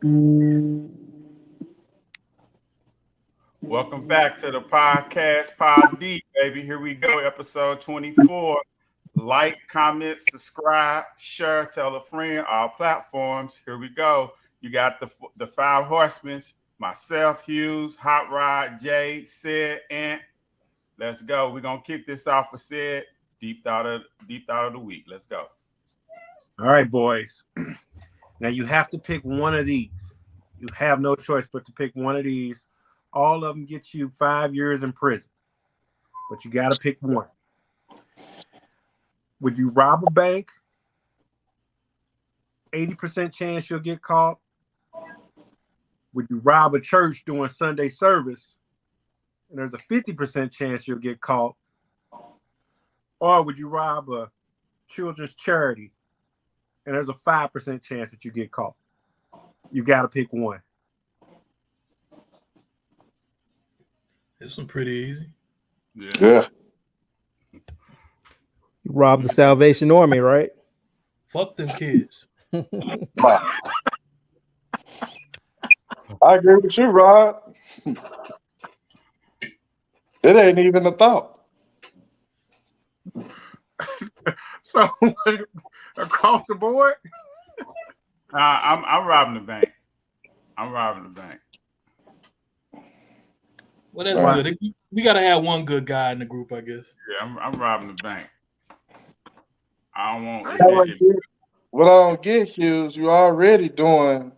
Welcome back to the podcast, Pod D, baby. Here we go, episode 24. Like, comment, subscribe, share, tell a friend, all platforms. Here we go. You got the five horsemen, myself, Hughes, Hot Rod, Jay, Sid, Ant. Let's go. We're gonna kick this off with Sid. Deep thought of the week. Let's go. All right, boys. Now you have to pick one of these. You have no choice but to pick one of these. All of them get you 5 years in prison, but you got to pick one. Would you rob a bank? 80% chance you'll get caught. Would you rob a church during Sunday service? And there's a 50% chance you'll get caught. Or would you rob a children's charity? And there's a 5% chance that you get caught. You got to pick one. This one pretty easy. Yeah. You robbed the Salvation Army, right? Fuck them kids. I agree with you, Rod. It ain't even a thought. So across the board, I'm robbing the bank. I'm robbing the bank. Well, that's good. We gotta have one good guy in the group, I guess. Yeah, I'm robbing the bank. I don't want. What I don't get, Hughes, you already doing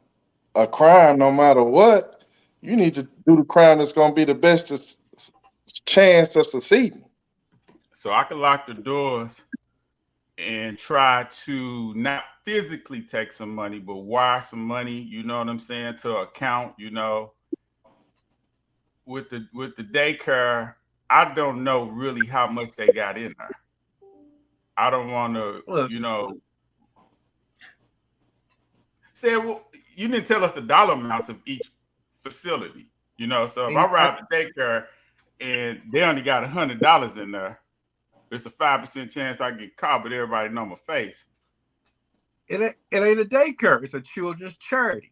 a crime no matter what. You need to do the crime that's going to be the best chance of succeeding. So I can lock the doors and try to not physically take some money, but wire some money, you know what I'm saying, to account, you know. With the daycare, I don't know really how much they got in there. I don't want to, you know. Say, well, you didn't tell us the dollar amounts of each facility, you know. So if I rob the daycare and they only got $100 in there, it's a 5% chance I get caught, but everybody know my face. It ain't a daycare; it's a children's charity.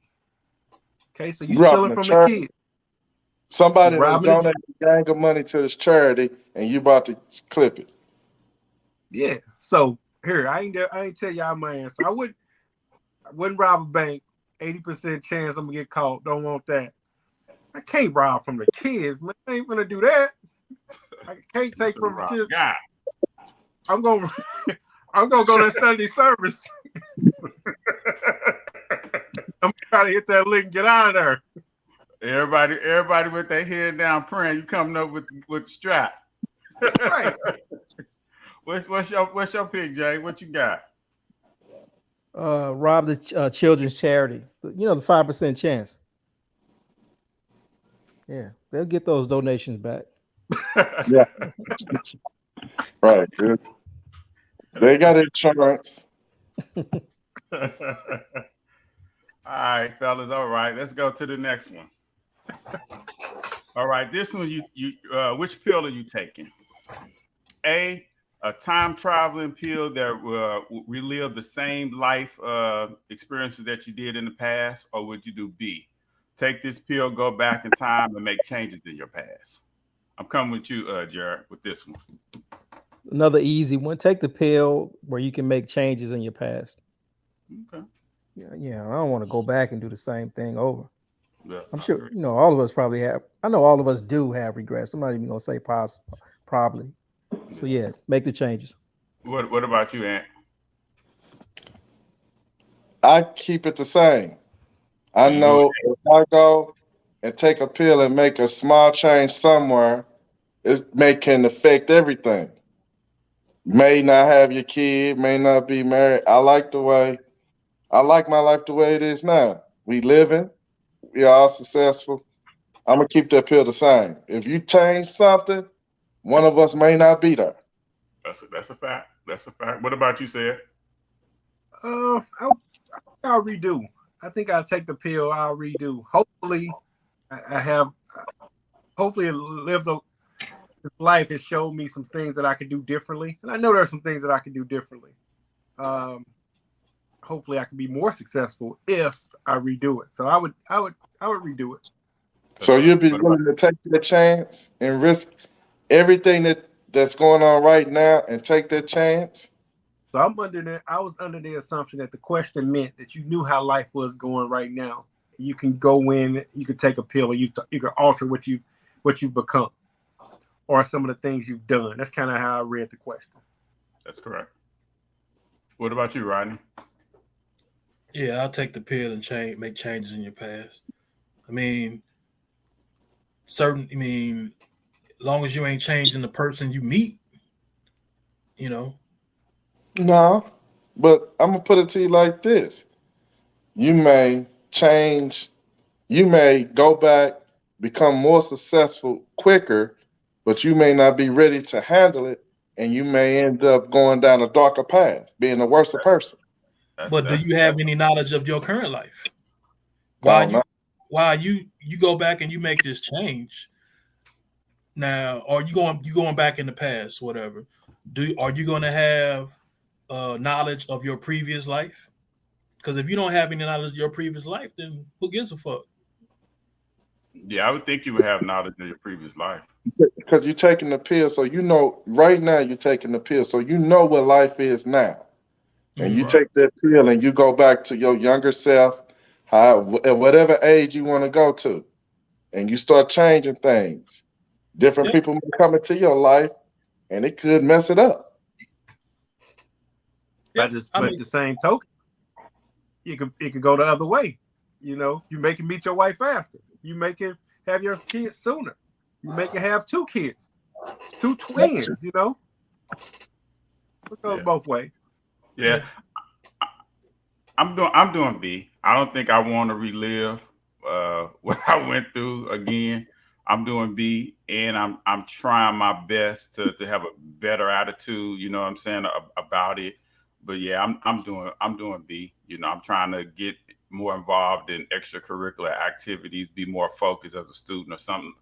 Okay, so you stealing from the kids. Somebody that donated a gang of money to this charity, and you about to clip it. Yeah. So here, I ain't tell y'all my answer. I wouldn't rob a bank. 80% chance I'm gonna get caught. Don't want that. I can't rob from the kids, man. I ain't gonna do that. I can't take from the kids. God. I'm gonna go to Sunday service. I'm trying to hit that link and get out of there. Everybody with their head down praying. You coming up with the strap. Right. What's your pick, Jay? What you got? Rob the children's charity. You know, the 5% chance. Yeah, they'll get those donations back. Yeah. Right. They got insurance. All right, fellas. All right, let's go to the next one. All right, this one, you which pill are you taking? A time traveling pill that will relive the same life experiences that you did in the past, or would you do B? Take this pill, go back in time, and make changes in your past. I'm coming with you, Jared, with this one. Another easy one. Take the pill where you can make changes in your past. Okay. Yeah. I don't want to go back and do the same thing over. Yeah, I'm sure, you know, all of us probably have. I know all of us do have regrets. I'm not even gonna say probably. So yeah, make the changes. What about you, Ant? I keep it the same. I know if I go and take a pill and make a small change somewhere, it can affect everything. May not have your kid, may not be married. I like my life the way it is now. We living, we are all successful. I'm gonna keep that pill the same. If you change something, one of us may not be there. That's a fact. That's a fact. What about you, Sid? I'll redo. I think I'll take the pill. I'll redo. Hopefully, Hopefully, this life has showed me some things that I could do differently, and I know there are some things that I could do differently. hopefully I can be more successful if I redo it. So I would redo it. So you'd be willing to take that chance and risk everything that's going on right now and take that chance? So I was under the assumption that the question meant that you knew how life was going right now. You can go in, you can take a pill, or you can alter what you've become, or some of the things you've done. That's kind of how I read the question. That's correct. What about you, Rodney? Yeah, I'll take the pill and make changes in your past. I mean, as long as you ain't changing the person you meet, you know. No, but I'm gonna put it to you like this: you may change, you may go back, become more successful quicker, but you may not be ready to handle it, and you may end up going down a darker path, being a worse person. But do you have any knowledge of your current life? Oh, no. While you go back and you make this change now, or you going back in the past, whatever. Are you going to have knowledge of your previous life? Because if you don't have any knowledge of your previous life, then who gives a fuck? Yeah, I would think you would have knowledge of your previous life. Because you're taking the pill, so you know right now you're taking the pill, so you know what life is now. And you take that pill and you go back to your younger self, at whatever age you want to go to, and you start changing things. Different people may come into your life, and it could mess it up. But the same token, it could go the other way. You know, you make him meet your wife faster. You make him have your kids sooner. You make him have 2 kids, 2 twins. You know, it goes both ways. Yeah. I'm doing B. I don't think I want to relive what I went through again. I'm doing B, and I'm trying my best to have a better attitude, you know what I'm saying, about it. But yeah, I'm doing B. You know, I'm trying to get more involved in extracurricular activities, be more focused as a student or something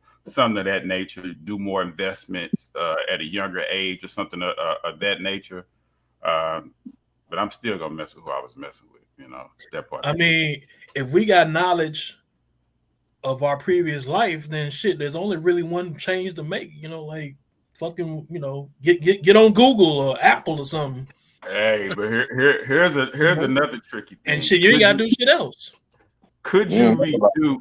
of that nature, do more investments at a younger age or something of that nature. But I'm still gonna mess with who I was messing with, you know, that part. I mean, if we got knowledge of our previous life, then shit, there's only really one change to make, you know, like fucking, you know, get on Google or Apple or something. Hey, but here's another tricky thing. And shit, you ain't gotta do shit else. Could you redo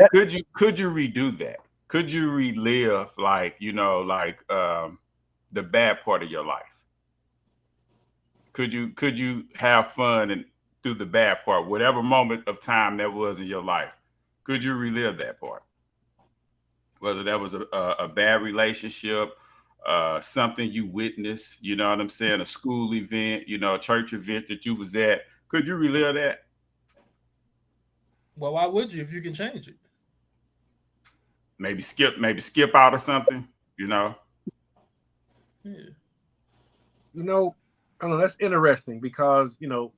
that? Could you relive, like, you know, like the bad part of your life? Could you have fun and through the bad part, whatever moment of time that was in your life? Could you relive that part? Whether that was a bad relationship, something you witnessed, you know what I'm saying, a school event, you know, a church event that you was at. Could you relive that? Well, why would you if you can change it? Maybe skip out or something, you know? Yeah. You know, I don't know, that's interesting because, you know,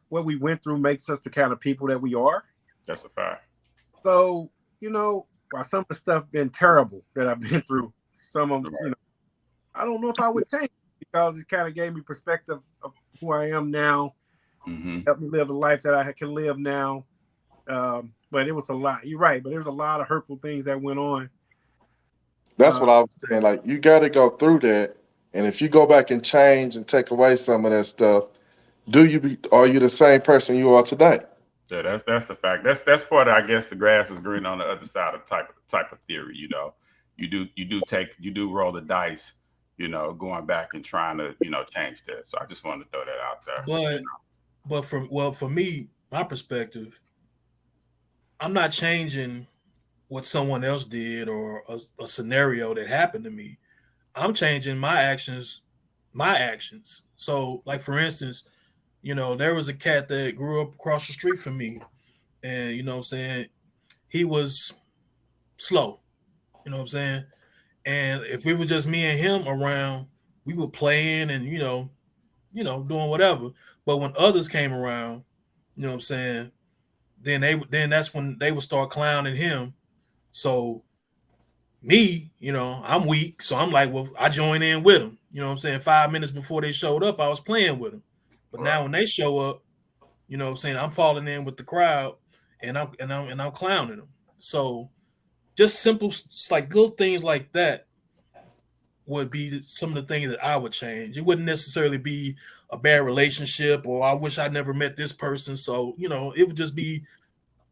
what we went through makes us the kind of people that we are. That's a fact. So, you know, while some of the stuff been terrible that I've been through, some of them, you know, I don't know if I would change it because it kind of gave me perspective of who I am now, helped me live the life that I can live now. But it was a lot. You're right, but there's a lot of hurtful things that went on. That's what I was saying. Like, you got to go through that, and if you go back and change and take away some of that stuff, are you the same person you are today? Yeah, that's a fact. That's part of, I guess, the grass is green on the other side of type of theory. You know, you do roll the dice. You know, going back and trying to, you know, change that. So I just wanted to throw that out there. But for me, my perspective, I'm not changing what someone else did or a scenario that happened to me. I'm changing my actions. So, like, for instance, you know, there was a cat that grew up across the street from me, and, you know what I'm saying, he was slow, you know what I'm saying? And if it was just me and him around, we were playing and, you know, doing whatever. But when others came around, you know what I'm saying, then that's when they would start clowning him. So me, you know, I'm weak. So I'm like, well, I join in with them. You know what I'm saying? 5 minutes before they showed up, I was playing with them. But now when they show up, you know what I'm saying, I'm falling in with the crowd and I'm clowning them. So just simple, like little things like that would be some of the things that I would change. It wouldn't necessarily be a bad relationship or I wish I never met this person. So, you know, it would just be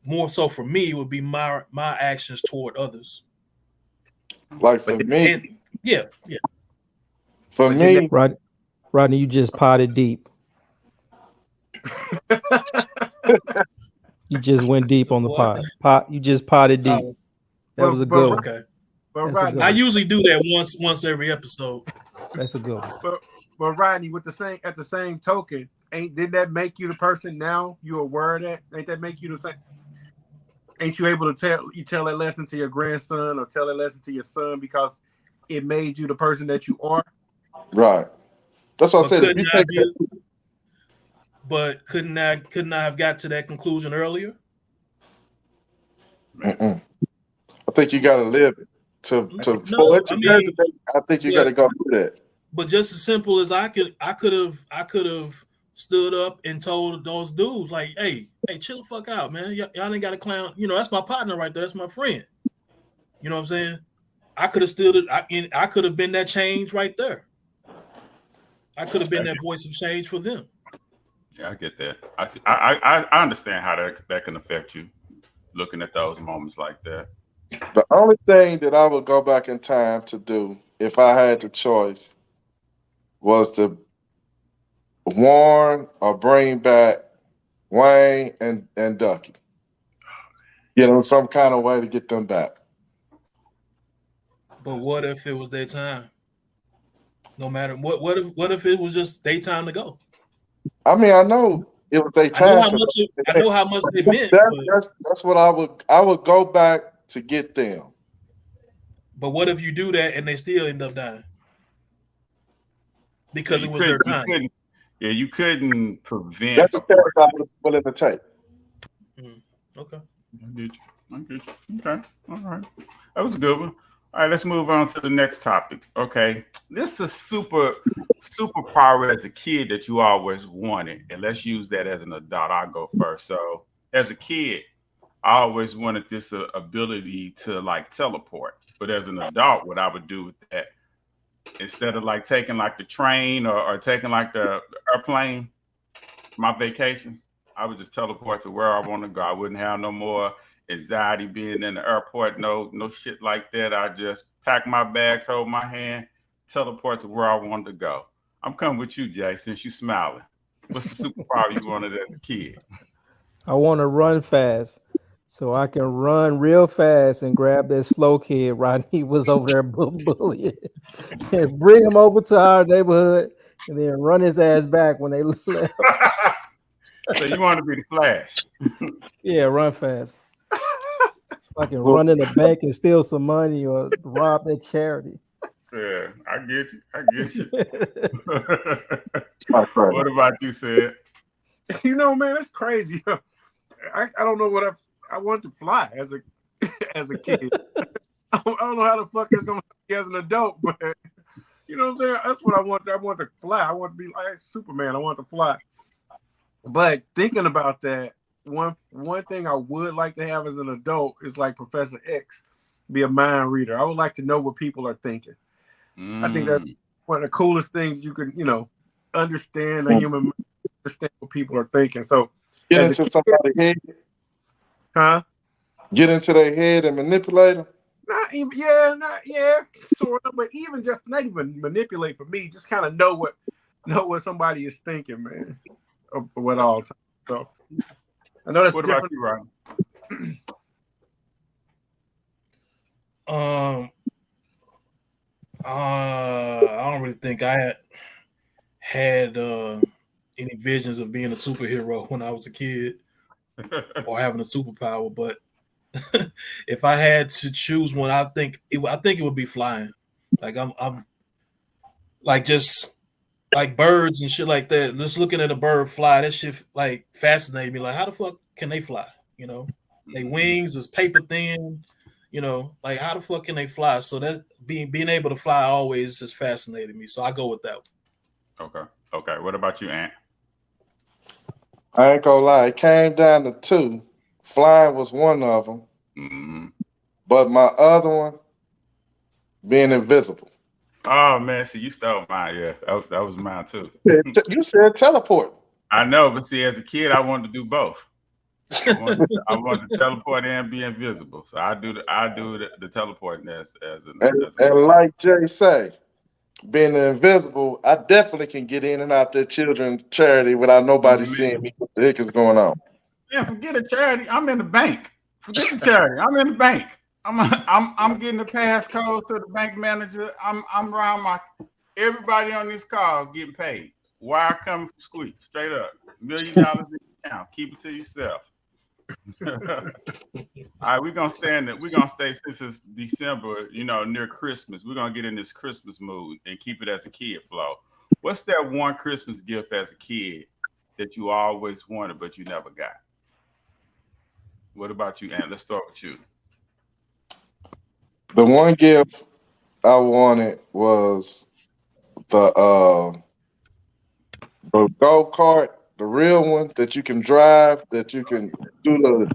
more so for me, it would be my actions toward others. Like for me, yeah. For me, Rodney, you just potted deep. You just went deep on the pot. You just potted deep. That was a good one. Okay. But Rodney, I usually do that once every episode. That's a good one. But Rodney, at the same token, did that make you the person now you aware of that? Ain't that make you the same? Ain't you able to tell that lesson to your grandson or tell that lesson to your son because it made you the person that you are? Right. That's what I said. But couldn't I have got to that conclusion earlier? I think you got to live it. I think you got to go through that. But just as simple as I could have stood up and told those dudes like, hey, chill the fuck out, man. Y'all ain't got a clown. You know, that's my partner right there. That's my friend. You know what I'm saying? I could have stood it. I could have been that change right there. I could have been that voice of change for them. Yeah, I get that. I see. I understand how that can affect you, looking at those moments like that. The only thing that I would go back in time to do, if I had the choice, was to warn or bring back Wayne and Ducky. You know, some kind of way to get them back. But what if it was their time? No matter what if it was just their time to go? I mean, I know it was their time. I know how much they meant. That's what I would go back to get them. But what if you do that and they still end up dying? Because it was their time. You couldn't prevent. That's the chance I was willing to take. Okay. I get you. Okay. All right. That was a good one. All right, let's move on to the next topic. Okay. This is a superpower as a kid that you always wanted. And let's use that as an adult. I'll go first. So as a kid, I always wanted this ability to like teleport. But as an adult, what I would do with that, instead of like taking like the train or taking like the airplane, my vacation, I would just teleport to where I want to go. I wouldn't have no more anxiety being in the airport, no shit like that. I just pack my bags, hold my hand, teleport to where I wanted to go. I'm coming with you, Jay, since you smiling. What's the superpower you wanted as a kid? I want to run fast. So I can run real fast and grab that slow kid Rodney was over there bullying and bring him over to our neighborhood and then run his ass back when they left. So you want to be the Flash? Yeah, run fast. I can run in the bank and steal some money or rob that charity. Yeah, I get you. What about you, Sid? You know, man, that's crazy. I don't know what I want to fly as a kid. I don't know how the fuck that's gonna be as an adult, but you know what I'm saying? That's what I want. I want to fly. I want to be like Superman. I want to fly. But thinking about that, one thing I would like to have as an adult is like Professor X, be a mind reader. I would like to know what people are thinking. I think that's one of the coolest things you can, understand a human mind, understand what people are thinking. So get into somebody's head. Huh? Get into their head and manipulate them? Sort of, but even just not even manipulate for me, just kind of know what somebody is thinking, man, at all times. So I know that's what different. About you, Ryan? I don't really think I had any visions of being a superhero when I was a kid or having a superpower, but if I had to choose one, I think it would be flying. Like I'm like just like birds and shit like that. Just looking at a bird fly, that shit like fascinated me. Like how the fuck can they fly? You know, their wings is paper thin. You know, like how the fuck can they fly? So that being able to fly always just fascinated me. So I go with that one. Okay. What about you, Ant? I ain't gonna lie, it came down to two. Flying was one of them, Mm-hmm. but my other one being invisible. Oh man, see, you stole mine. Yeah, that was mine too. You said teleport. I know, but see, as a kid, I wanted to do both. I wanted to teleport and be invisible. So I do the teleporting And like Jay say, being invisible, I definitely can get in and out that children's charity without nobody seeing me. What the heck is going on? Yeah, forget a charity. I'm in the bank. Forget the charity. I'm in the bank. I'm getting the passcode to the bank manager. I'm around everybody on this call getting paid. Wire coming from Squeak, straight up. $1 million in your account. Keep it to yourself. All right, we're gonna stay since it's December, near Christmas. We're gonna get in this Christmas mood and keep it as a kid, Flo. What's that one Christmas gift as a kid that you always wanted but you never got? What about you, Ant? Let's start with you. The one gift I wanted was the go-kart, the real one that you can drive, that you can do the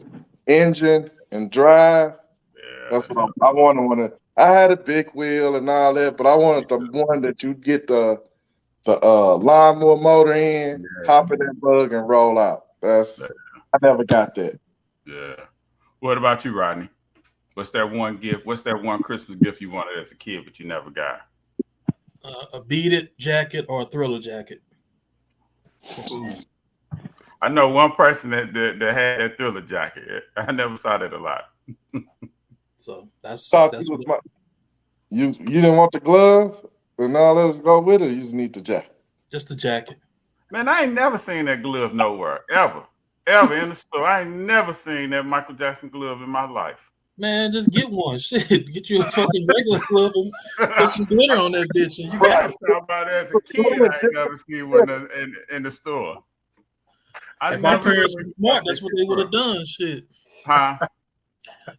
engine and drive. Yeah, That's what I wanted. I had a big wheel and all that, but I wanted the one that you get the lawnmower motor in, hop in that bug and roll out. I never got that. Yeah. What about you, Rodney? What's that one gift? What's that one Christmas gift you wanted as a kid but you never got? A beaded jacket or a Thriller jacket. Ooh. I know one person that had that Thriller jacket. I never saw that a lot. So that's you didn't want the glove and all that go with it. You just need the jacket. Just the jacket. Man, I ain't never seen that glove nowhere ever in the store. I ain't never seen that Michael Jackson glove in my life. Man, just get one. Shit, get you a fucking regular glove and put some glitter on that bitch, and you got it. How about as a kid? I ain't never seen one in the store. If my parents were smart, that's what they would have done. Shit. Huh?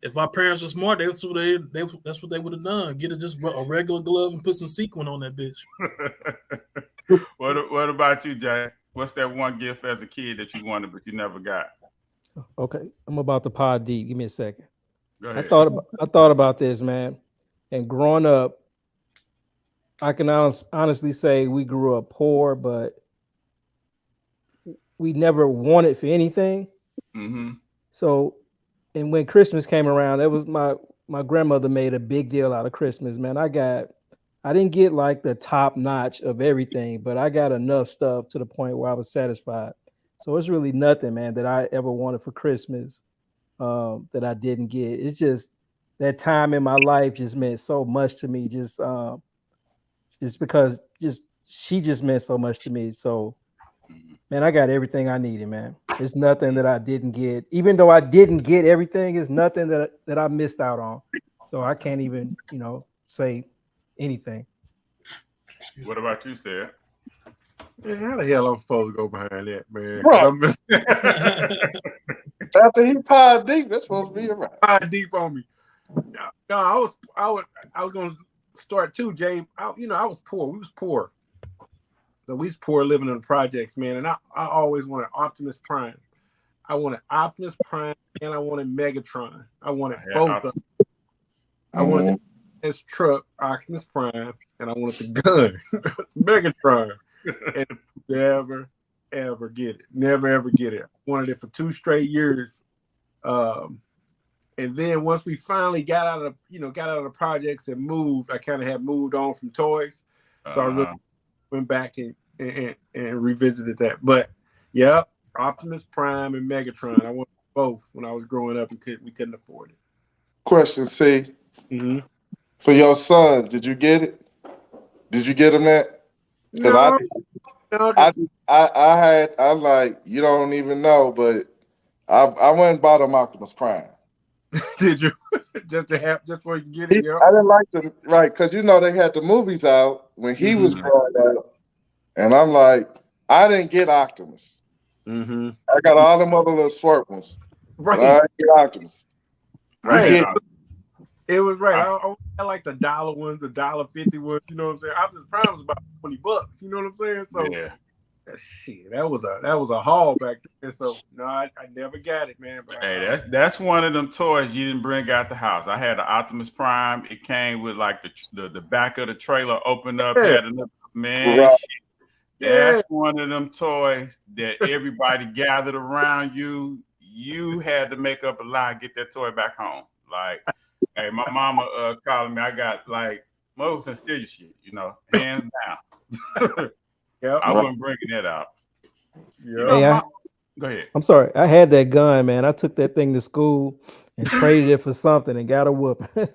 If my parents were smart, that's what they would have done. Get just a regular glove and put some sequin on that bitch. What about you, Jay? What's that one gift as a kid that you wanted but you never got? Okay, I'm about to pod deep. Give me a second. Go ahead. I thought about this, man. And growing up, I can honestly say we grew up poor, but we never wanted for anything. Mm-hmm. So, and when Christmas came around, that was my grandmother made a big deal out of Christmas, man. I didn't get like the top notch of everything, but I got enough stuff to the point where I was satisfied. So it's really nothing, man, that I ever wanted for Christmas that I didn't get. It's just that time in my life just meant so much to me. Just because she just meant so much to me. So, man, I got everything I needed, man. It's nothing that I didn't get. Even though I didn't get everything, it's nothing that I missed out on. So I can't even, say anything. What about you, Sarah? Man, how the hell I'm supposed to go behind that, man? Right. After he pod deep, that's supposed to be right. Pod deep on me. No, I was gonna start too, Jay. I was poor. We was poor. So we was poor living in the projects, man. And I always wanted Optimus Prime. I wanted Optimus Prime and I wanted Megatron. I wanted both of them. I wanted this truck, Optimus Prime, and I wanted the gun, Megatron. And never ever get it. Never ever get it. I wanted it for 2 straight years. And then once we finally got out of the projects and moved, I kind of had moved on from toys. So I really went back and revisited that. But yeah, Optimus Prime and Megatron. I wanted both when I was growing up and we couldn't afford it. Question C. Mm-hmm. For your son, did you get it? Did you get him that? Because I like, you don't even know, but I went and bought him Optimus Prime. Did you? just for you can get it? I didn't like to, right, because they had the movies out when he was growing up, and I'm like, I didn't get Optimus. Mm-hmm. I got all them other little swirp ones. Right. I didn't get Optimus. Right. It was right. I like the $1 ones, the $1.50 ones. You know what I'm saying? Optimus Prime was about $20. You know what I'm saying? So yeah. Shit, that was a haul back then. So no, I never got it, man. But Hey, that's one of them toys you didn't bring out the house. I had the Optimus Prime. It came with like the back of the trailer opened up, Yeah. had another man. Right. Shit. That's one of them toys that everybody gathered around you. You had to make up a lie, get that toy back home. Like, hey, my mama calling me. I got like most and steal your shit, hands down. Yep. I wasn't bringing that out. Yep. Hey, Go ahead. I'm sorry. I had that gun, man. I took that thing to school and traded it for something and got a whoop. Boy,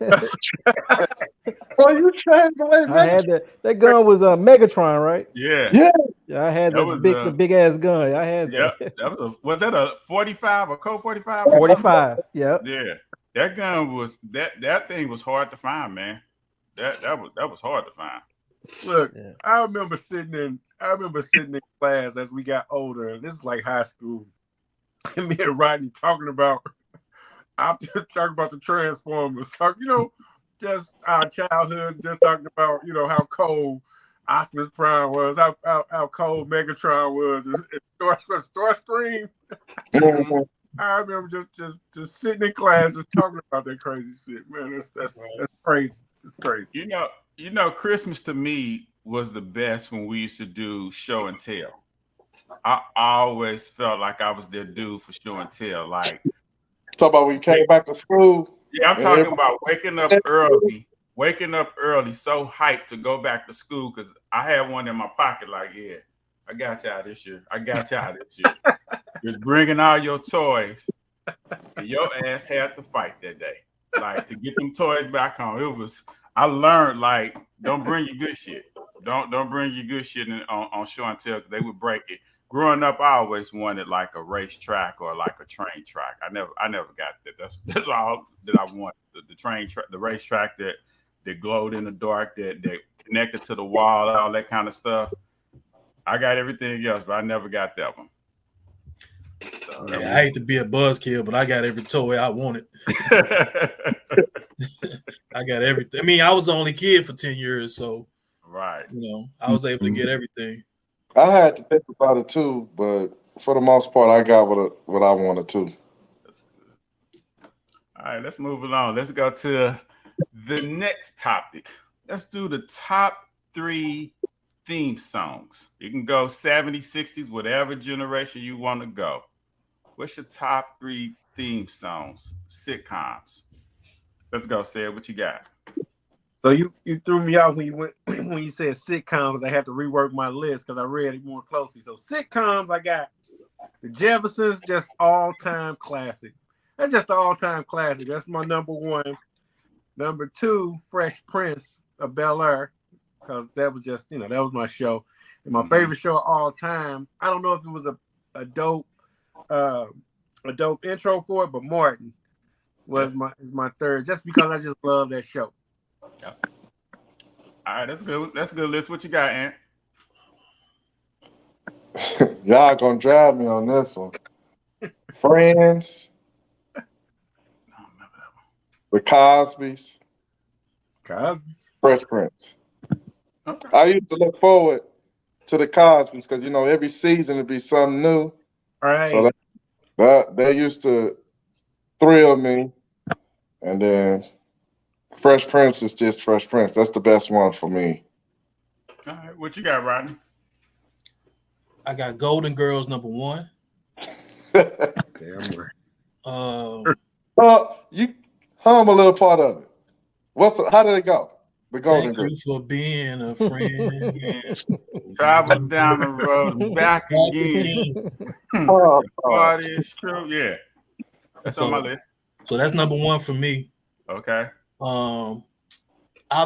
you translate, I had that gun was a Megatron, right? Yeah. Yeah, I had the big ass gun. I had Yeah, that. was that a 45 or Colt 45? 45. Yep. Yeah, that gun was that thing was hard to find, man. That was hard to find. Look, I remember sitting in class as we got older. This is like high school, and me and Rodney talking about the Transformers. Just our childhoods. Just talking about how cold Optimus Prime was, how cold Megatron was, and Starscream. I remember just sitting in class, just talking about that crazy shit, man. That's crazy. It's crazy. Christmas to me was the best when we used to do show and tell. I always felt like I was their dude for show and tell. Like, talk about when you came back to school. Yeah, I'm talking about waking up early, so hyped to go back to school because I had one in my pocket. Like, yeah, I got y'all this year. Just bringing all your toys, and your ass had to fight that day, like to get them toys back home. I learned like don't bring your good shit. Don't bring your good shit on show and tell because they would break it. Growing up, I always wanted like a racetrack or like a train track. I never got that. That's all that I wanted. The train track, the racetrack that glowed in the dark, that connected to the wall, all that kind of stuff. I got everything else, but I never got that one. So, I hate to be a buzzkill, but I got every toy I wanted. I got everything. I mean, I was the only kid for 10 years, so right. I was able to get everything. I had to think about it too, but for the most part, I got what I wanted to. That's good. All right, let's move along. Let's go to the next topic. Let's do the top 3 theme songs. You can go 70s, 60s, whatever generation you want to go. What's your top 3 theme songs? Sitcoms. Let's go, Sid. What you got? So you threw me out when you said sitcoms. I had to rework my list because I read it more closely. So sitcoms, I got The Jeffersons, just all-time classic. That's just an all-time classic. That's my number 1. Number 2, Fresh Prince of Bel-Air, because that was just that was my show. And my favorite show of all time. I don't know if it was a dope intro for it, but Martin is my 3rd, just because I just love that show. Yep. All right, that's good. That's a good list. What you got, Ant? Y'all gonna drive me on this one. Friends. I don't remember that one. The Cosbys. Fresh Prince. Okay. I used to look forward to the Cosbys because every season it'd be something new. Right. So that they used to thrill me, and then Fresh Prince is just Fresh Prince. That's the best one for me. All right, what you got, Rodney? I got Golden Girls number 1. Damn right. You hum a little part of it. How did it go? The Golden Thank Girls. you for being a friend. Travel down the road, back again. Party is true. Yeah, that's on my list. So that's number 1 for me. Okay. I'll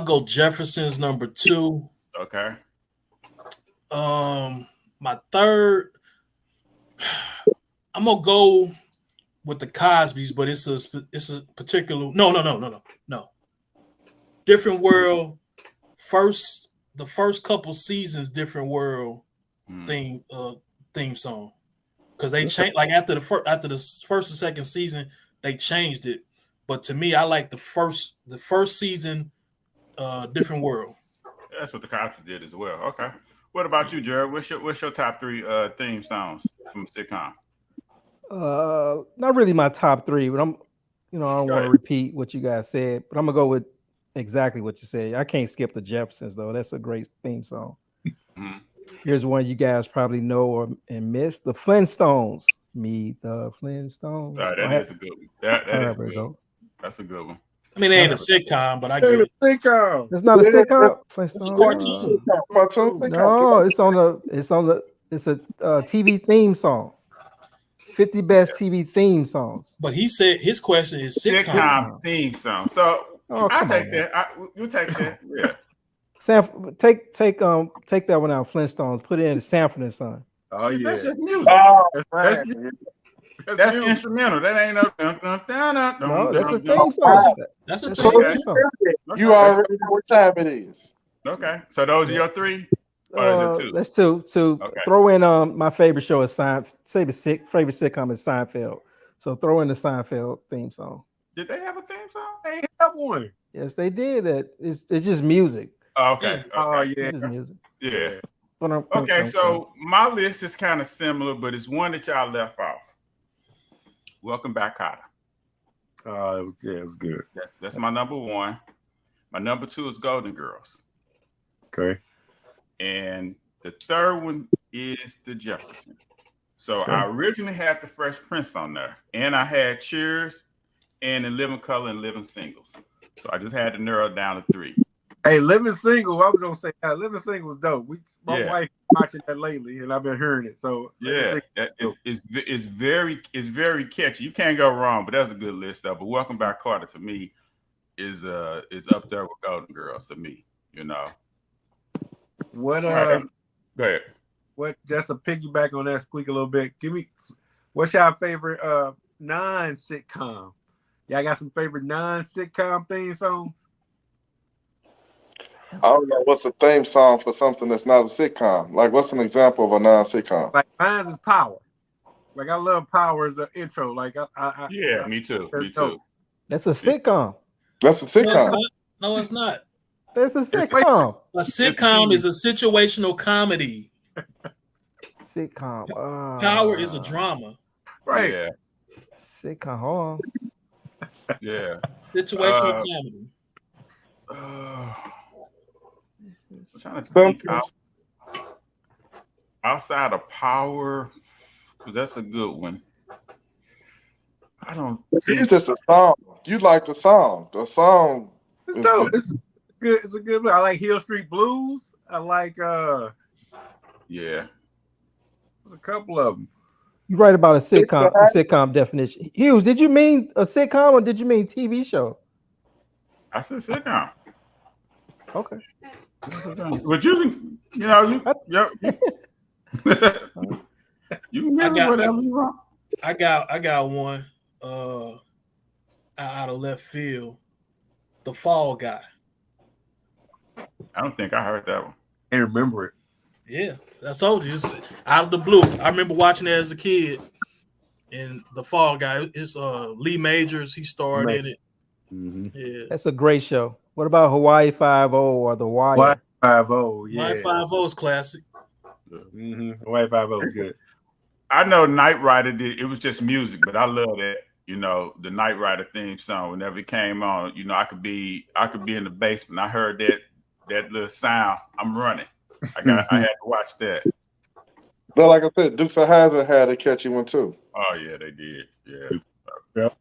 go Jefferson's number 2. Okay. My 3rd, I'm gonna go with the Cosbys, but it's a particular no. Different World. The first couple seasons, Different World theme song, because they changed like after the first and second season they changed it, but to me I like the first season, Different World. That's what the Cosby did as well. Okay. What about you, Jared? What's your top three theme songs from a sitcom? Not really my top three, but I don't Go want to ahead. repeat what you guys said, but I'm gonna go with exactly what you said. I can't skip the Jeffersons though. That's a great theme song. Mhm. Here's one you guys probably know or and missed: the Flintstones. Meet the Flintstones. That is a good one. That is However it good. go. That's a good one. I mean, it ain't a sitcom, but I get Hey, it. sitcom. It's not a Yeah, sitcom. It's a Flintstones. cartoon. No, it's a TV theme song. 50 best TV theme songs. But he said his question is sitcom. Sitcom theme song. So Oh, I'll come take on, that. You take that. Yeah. Take that one out. Flintstones. Put it in Sanford and Son. Oh Shit, yeah, that's just music. that's That's music. instrumental. That ain't no dun, dun, dun, dun, No, dun, that's a dun, theme dun. song. That's a That's thing. a Okay. theme song. You already know what time it is. Okay. So those are your three? Or is it two? That's two. Okay. Throw in my favorite show is Seinfeld. Favorite sitcom is Seinfeld. So throw in the Seinfeld theme song. Did they have a theme song? They have one. Yes, they did. It's just music. Oh, okay. Oh Okay. yeah. It's just music. Yeah. Okay, So my list is kind of similar, but it's one that y'all left off. Welcome back, Carter. It was good. That's my number one. My number two is Golden Girls. Okay. And the third one is the Jeffersons. So Okay. I originally had the Fresh Prince on there, and I had Cheers and In Living Color and Living Singles. So I just had to narrow it down to three. Hey, Living Single. I was gonna say Living Single was dope. My Yeah. wife watching that lately, and I've been hearing it. So Yeah, it's very catchy. You can't go wrong. But that's a good list though. But Welcome Back, Carter to me is up there with Golden Girls to me. You know. what All right, go ahead. what just to piggyback on that squeak a little bit. What's your favorite non-sitcom? Y'all got some favorite non-sitcom theme songs? I don't know what's a theme song for something that's not a sitcom. Like, what's an example of a non-sitcom? Like mine is Power. Like I love Power as the intro. Like Yeah, me too. Me that's dope. too. That's a sitcom. That's a sitcom. No, it's not. That's a sitcom. A sitcom is a situational comedy. Sitcom. Power is a drama. Right. Yeah. Sitcom. Hold on. Yeah. Situational comedy. I'm trying to think Sometimes. outside of Power, 'cause that's a good one. I don't. It's think- just a song. You like the song. The song. It's is dope. good. It's good. It's a good. I like Hill Street Blues. I like Yeah. there's a couple of them. You write about a sitcom definition. Hughes, did you mean a sitcom or did you mean TV show? I said sitcom. Okay. But you can remember whatever you want. I got one out of left field. The Fall Guy. I don't think I heard that one. And remember it. Yeah, I told you, it's out of the blue. I remember watching it as a kid. And The Fall Guy, it's Lee Majors. He starred in it. Mm-hmm. Yeah, That's a great show. What about Hawaii Five-0 or The Wire? Y5O, yeah. Y5O is classic. Mm-hmm. Y5O is good. I know Knight Rider did. It was just music, but I love that. You know, the Knight Rider theme song. Whenever it came on, you know, I could be in the basement. I heard that little sound. I'm running. I had to watch that. But like I said, Dukes of Hazzard had a catchy one too. Oh yeah, they did. Yeah. Yep.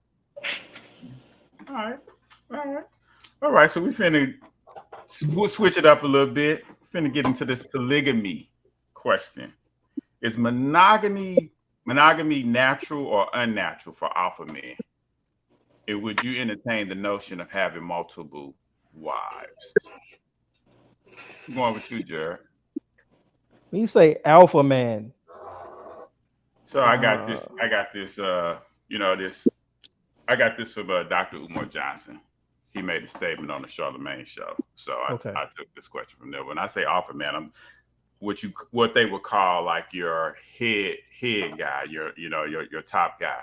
All right. So we finna switch it up a little bit. Finna get into this polygamy question. Is monogamy natural or unnatural for alpha men? And would you entertain the notion of having multiple wives? I'm going with you, Jared. When you say alpha man, So I got this. I got this from Dr. Umar Johnson. He made a statement on the Charlemagne show. So I took this question from there. When I say alpha man, I'm what they would call like your head guy, your top guy.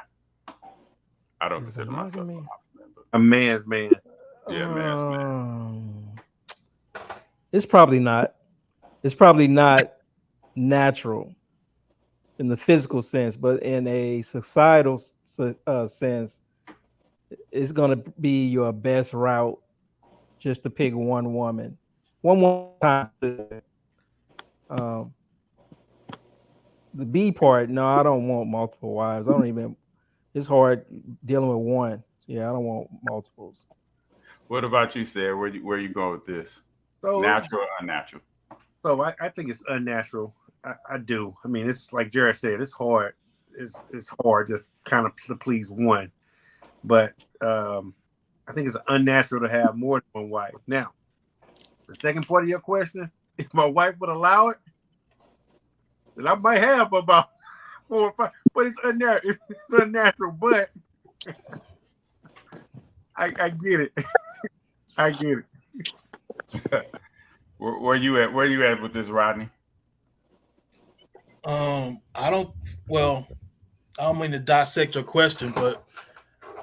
I don't consider myself a man's man. Yeah, man's man. It's probably not. It's probably not natural in the physical sense, but in a societal sense, it's going to be your best route just to pick one woman, one time. Um, the B part, no, I don't want multiple wives. I don't even. It's hard dealing with one. Yeah, I don't want multiples. What about you, Sarah? Where you going with this? So, Natural or unnatural? so I think it's unnatural. I do. I mean, it's like Jared said, it's hard. It's hard just kind of to please one. But I think it's unnatural to have more than one wife. Now, the second part of your question, if my wife would allow it, then I might have about 4 or 5. But it's unnatural. It's unnatural. But I get it. I get it. Where you at? Where you at with this, Rodney? I don't. Well, I don't mean to dissect your question, but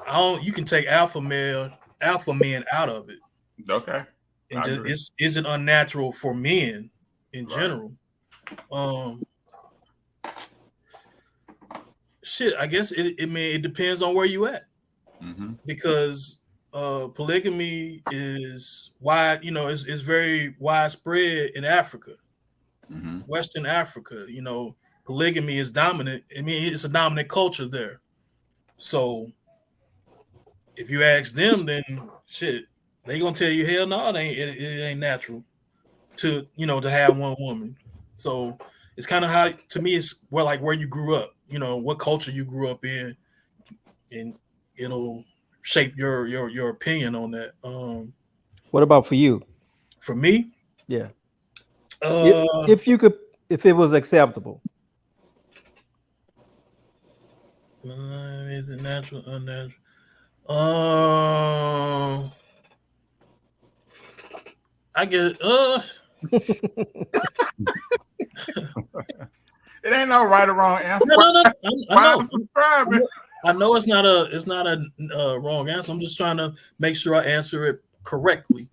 I don't. You can take alpha men out of it, Okay. and just is it unnatural for men in general? Shit, I guess it depends on where you at, because polygamy is wide. You know, is very widespread in Africa, Western Africa. You know, polygamy is dominant. I mean, it's a dominant culture there. So if you ask them, then shit, they gonna tell you hell no, it ain't natural to to have one woman. So it's kind of how, to me, it's where you grew up, what culture you grew up in, and it'll shape your opinion on that. What about for you? For me, yeah, if you could, if it was acceptable. Is it natural, unnatural? I get It ain't no right or wrong answer. No. I know it's not a wrong answer. I'm just trying to make sure I answer it correctly.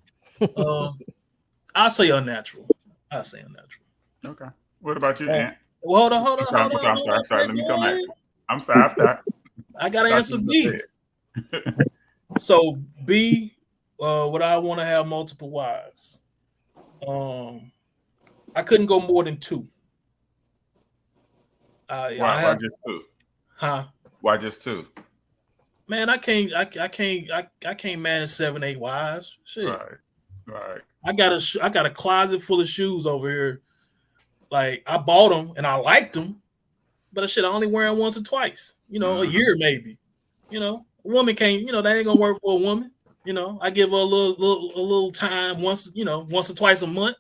I say unnatural. Okay. What about you, Ant? Well, hold on. I'm sorry. Let me come back. I'm sorry. I gotta answer B. So B, would I want to have multiple wives? I couldn't go more than 2. Why just 2? Huh? Why just 2? Man, I can't manage 7, 8 wives. Shit. Right. I got a closet full of shoes over here. Like, I bought them and I liked them, but I only wear them once or twice. A year maybe. A woman can't. That ain't gonna work for a woman. I give her a little time once. Once or twice a month.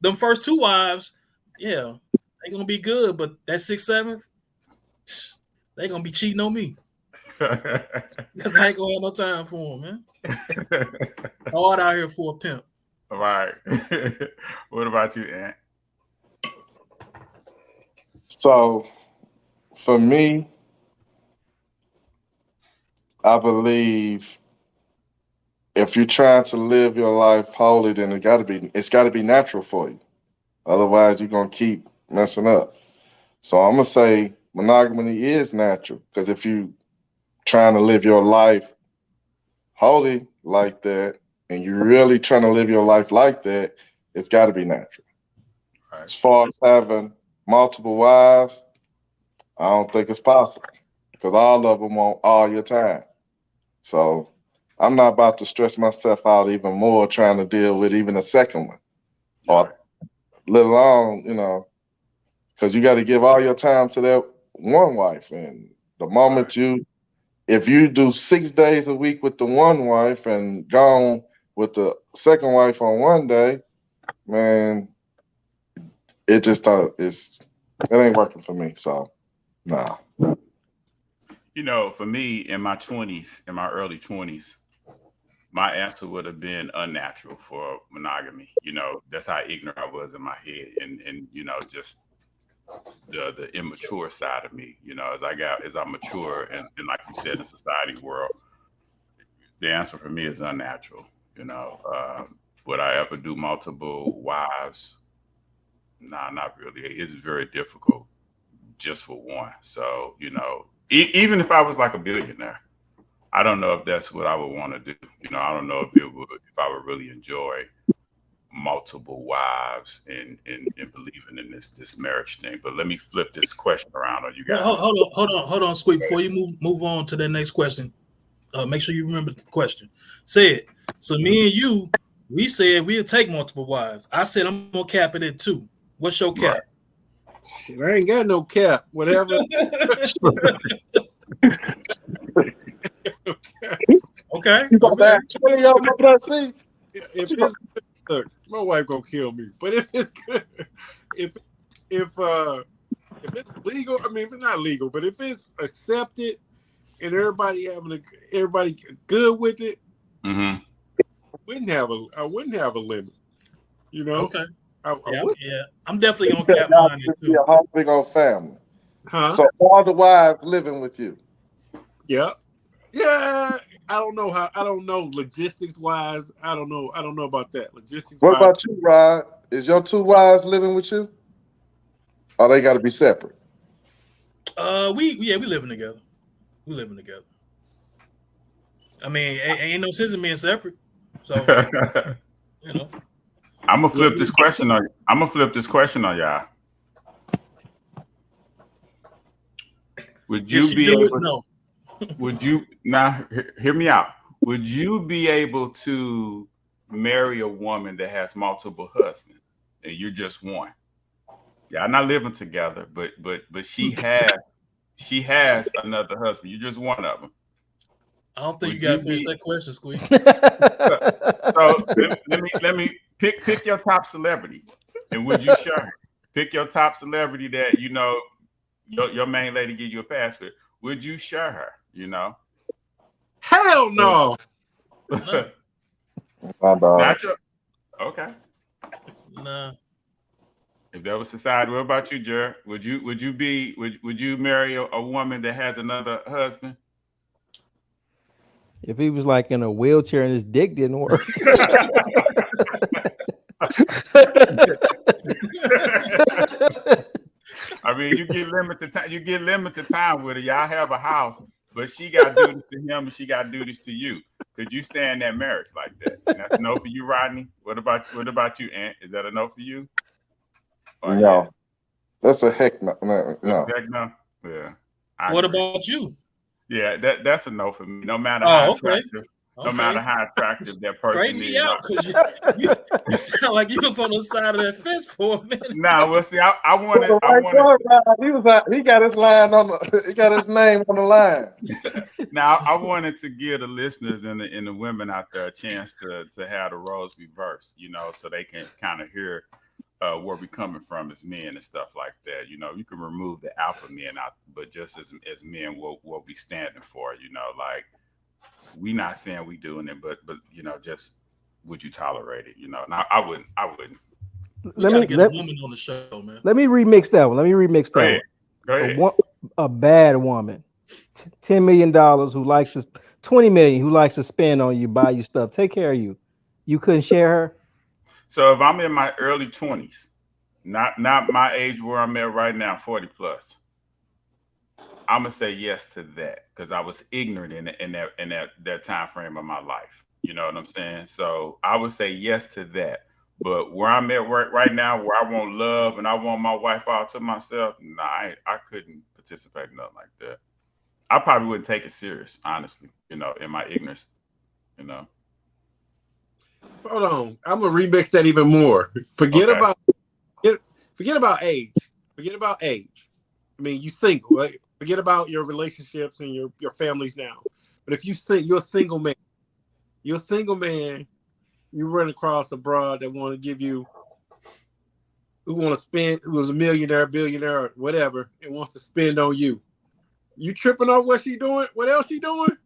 Them first 2 wives, yeah, they gonna be good, but that 6th, 7th, they gonna be cheating on me. Because I ain't gonna have no time for them, man. Hard out here for a pimp. All right. What about you, Ant? So, for me, I believe if you're trying to live your life holy, then it's got to be natural for you. Otherwise, you're gonna keep messing up. So I'm gonna say monogamy is natural, because if you trying to live your life holy like that, and you're really trying to live your life like that, it's got to be natural. Right. As far as having multiple wives, I don't think it's possible, because all of them want all your time. So I'm not about to stress myself out even more trying to deal with even a second one, or let alone, because you got to give all your time to that one wife. And the moment if you do 6 days a week with the one wife and gone with the second wife on one day, man, it just it ain't working for me. So, nah. For me, in my early 20s, my answer would have been unnatural for monogamy. That's how ignorant I was in my head, and just the immature side of me. As I mature, and like you said, in society world, the answer for me is unnatural. Would I ever do multiple wives? Nah, not really. It's very difficult just for one. So, even if I was like a billionaire, I don't know if that's what I would want to do. I don't know if I would really enjoy multiple wives and believing in this marriage thing. But let me flip this question around on you guys. Hold on, Squeak. Before you move on to the next question, make sure you remember the question. Say it. So me and you, we said we'll take multiple wives. I said I'm gonna cap it at 2. What's your cap? Right. Shit, I ain't got no cap. Whatever. Okay. You got that 20 of them up there, If it's look, my wife gonna kill me. But if it's good, if it's legal, I mean, if it's not legal, but if it's accepted and everybody good with it, Mm-hmm. I wouldn't have a limit. Okay. I would. Yeah. I'm definitely You gonna said cap y'all mine at should be 2. a whole big old family. Huh? So all the wives living with you. Yeah. I don't know logistics wise. I don't know about that. Logistics What wise. about you, Rod? Is your 2 wives living with you? Or they got to be separate? We living together. We living together. I mean, ain't no sense in being separate. So I'm gonna flip this question on y'all. Would you be able? No. Would you now hear me out? Would you be able to marry a woman that has multiple husbands and you're just one? Y'all not living together, but she has another husband. You're just one of them. I don't think Would you gotta you finish be- that question, Squeak. So let me pick your top celebrity, and would you share her? Pick your top celebrity that your main lady give you a pass with. Would you share her? Hell no. No. My dog. Not your. Okay. Nah. If that was society, what about you, Jared? Would you marry a woman that has another husband? If he was like in a wheelchair and his dick didn't work. I mean, you get limited time. You get limited time with her. Y'all have a house, but she got duties to him, and she got duties to you. Could you stand that marriage like that? And that's a no for you, Rodney. What about you, Ant? Is that a no for you? Or No. yes? That's a heck no. No. Heck no. Yeah. I What agree. about you? Yeah, that's a no for me. No matter how Okay. attractive, no matter how attractive that person Straighten me is. out, because you sound like you was on the side of that fence for a minute. Nah, well, see, I wanted. He got his line on the. He got his name on the line. Now, I wanted to give the listeners and the women out there a chance to have the roles reversed, so they can kind of hear where we coming from as men and stuff like that. You can remove the alpha men out, but just as men, what we standing for, like we not saying we doing it, but just would you tolerate it? No, I wouldn't. We gotta get a woman on the show, man. Let me remix that one. Go ahead. A bad woman, $10 million who likes to, 20 million who likes to spend on you, buy you stuff, take care of you. You couldn't share her? So if I'm in my early 20s, not my age where I'm at right now, 40 plus, I'm gonna say yes to that because I was ignorant in that time frame of my life. You know what I'm saying? So I would say yes to that. But where I'm at right now, where I want love and I want my wife all to myself, nah, I couldn't participate in nothing like that. I probably wouldn't take it serious, honestly, in my ignorance, Hold on. I'm gonna remix that even more. Forget about age. Forget about age. I mean, you single, right? Forget about your relationships and your families now. But if you're a single man, you run across a broad that want to give you, who want to spend, who was a millionaire, billionaire, or whatever, and wants to spend on you. You tripping off what she doing? What else she doing?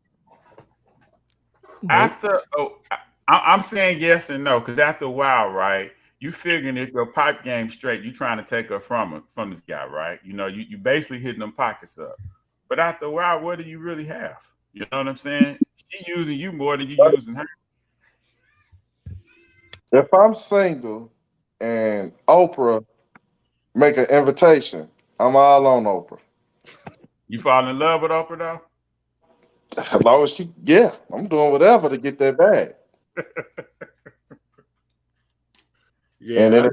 I'm saying yes and no, because after a while, right, you figuring if your pipe game straight, you trying to take her from this guy, right? You basically hitting them pockets up. But after a while, what do you really have? You know what I'm saying? She using you more than you using her. If I'm single and Oprah make an invitation. I'm all on Oprah. You fall in love with Oprah though? As long as I'm doing whatever to get that bag. Yeah. And then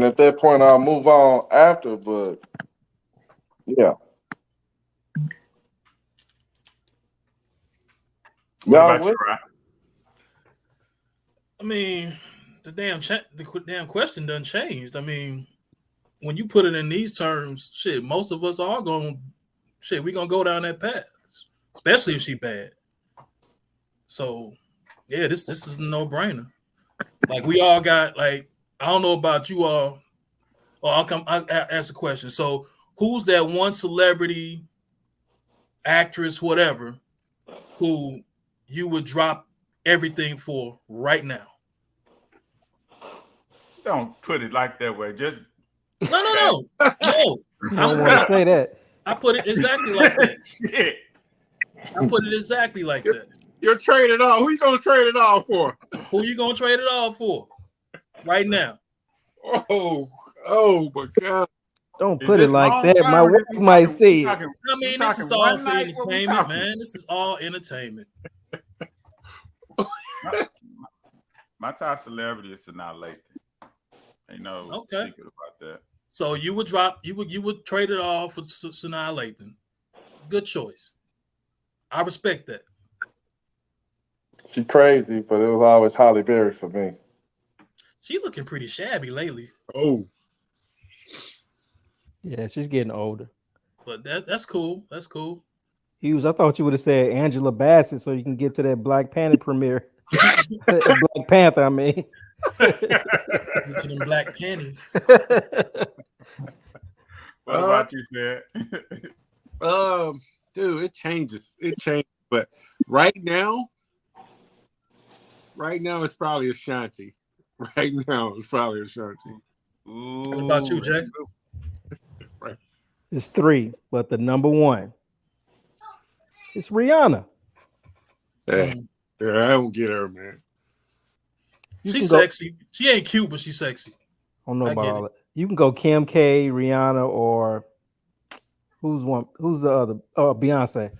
at that point, I'll move on after. But yeah, What about you, Ryan? I mean, the damn question done changed. I mean, when you put it in these terms, shit, most of us are going, we gonna go down that path, especially if she bad. So, yeah, this is a no-brainer. Like, we all got, like, I don't know about you all. I'll ask a question. So, who's that one celebrity, actress, whatever, who you would drop everything for right now? Don't put it like that way. Just No. You don't want to say that. I put it exactly like that. shit. I put it exactly like that. You're trading off. Who you gonna trade it all for? Who you gonna trade it all for? Right now. Oh my God. Don't put it like that. My wife might see it. I mean, this is all for entertainment, man. This is all entertainment. My top celebrity is Sanaa Lathan. Ain't no secret about that. So you would trade it all for Sanaa Lathan. Good choice. I respect that. she crazy, but it was always Halle Berry for me. She looking pretty shabby lately. Oh. Yeah, she's getting older. But that's cool. That's cool. Hughes, I thought you would have said Angela Bassett so you can get to that Black Panther premiere. Black Panther, I mean. Get to them black panties. What about you, Sned? Dude, it changes. But right now it's probably Ashanti. Right now it's probably Ashanti. Ooh, What about you, Jay? Right. It's 3, but the number 1 is Rihanna. Yeah, I don't get her, man. She's sexy. She ain't cute, but she's sexy. I don't know about all that. You can go Kim K, Rihanna, or who's the other? Oh, Beyonce.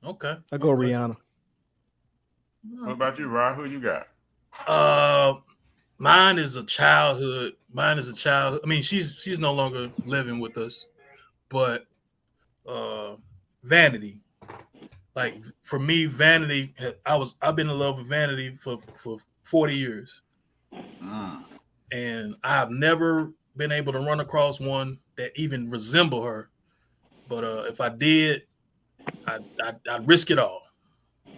Okay. I go Rihanna. What about you, Rod? Who you got? Mine is a childhood. I mean, she's no longer living with us, but Vanity. Like, for me, Vanity. I've been in love with Vanity for 40 years, and I've never been able to run across one that even resemble her. But if I did, I'd risk it all.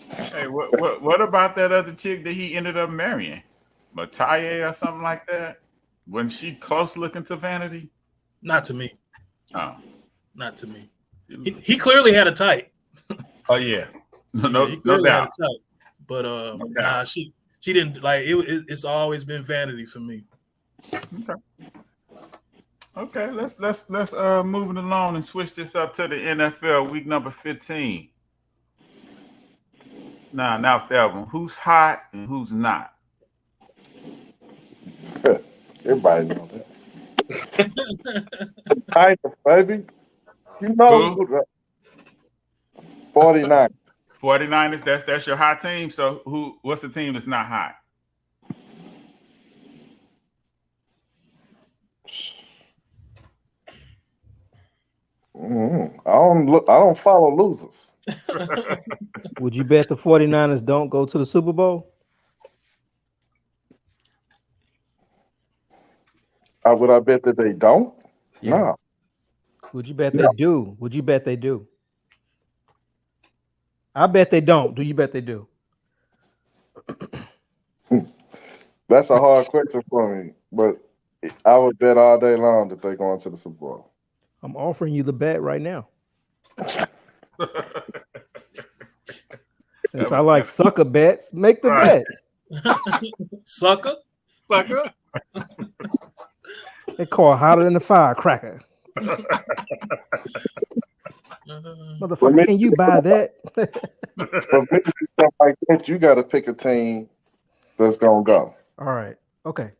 Hey, what about that other chick that he ended up marrying, Mataye or something like that? Wasn't she close looking to Vanity? Not to me. Oh, not to me. He clearly had a type. Oh yeah, no doubt. But nah, she didn't like it. It's always been Vanity for me. Okay. Let's move it along and switch this up to the NFL week number 15. Now that one, who's hot and who's not? Everybody know that. Titans, baby. You know who? 49. 49ers, that's your hot team. So what's the team that's not hot? I don't follow losers. Would you bet the 49ers don't go to the Super Bowl? Would I bet that they don't? Yeah. No. Would you bet they do? Would you bet they do? I bet they don't. Do you bet they do? That's a hard question for me, but I would bet all day long that they're going to the Super Bowl. I'm offering you the bet right now. Since I like sucker bets, make the bet. Sucker? They call hotter than the firecracker. Motherfucker, can you buy that? For me, stuff like that, you got to pick a team that's gonna go. All right. Okay.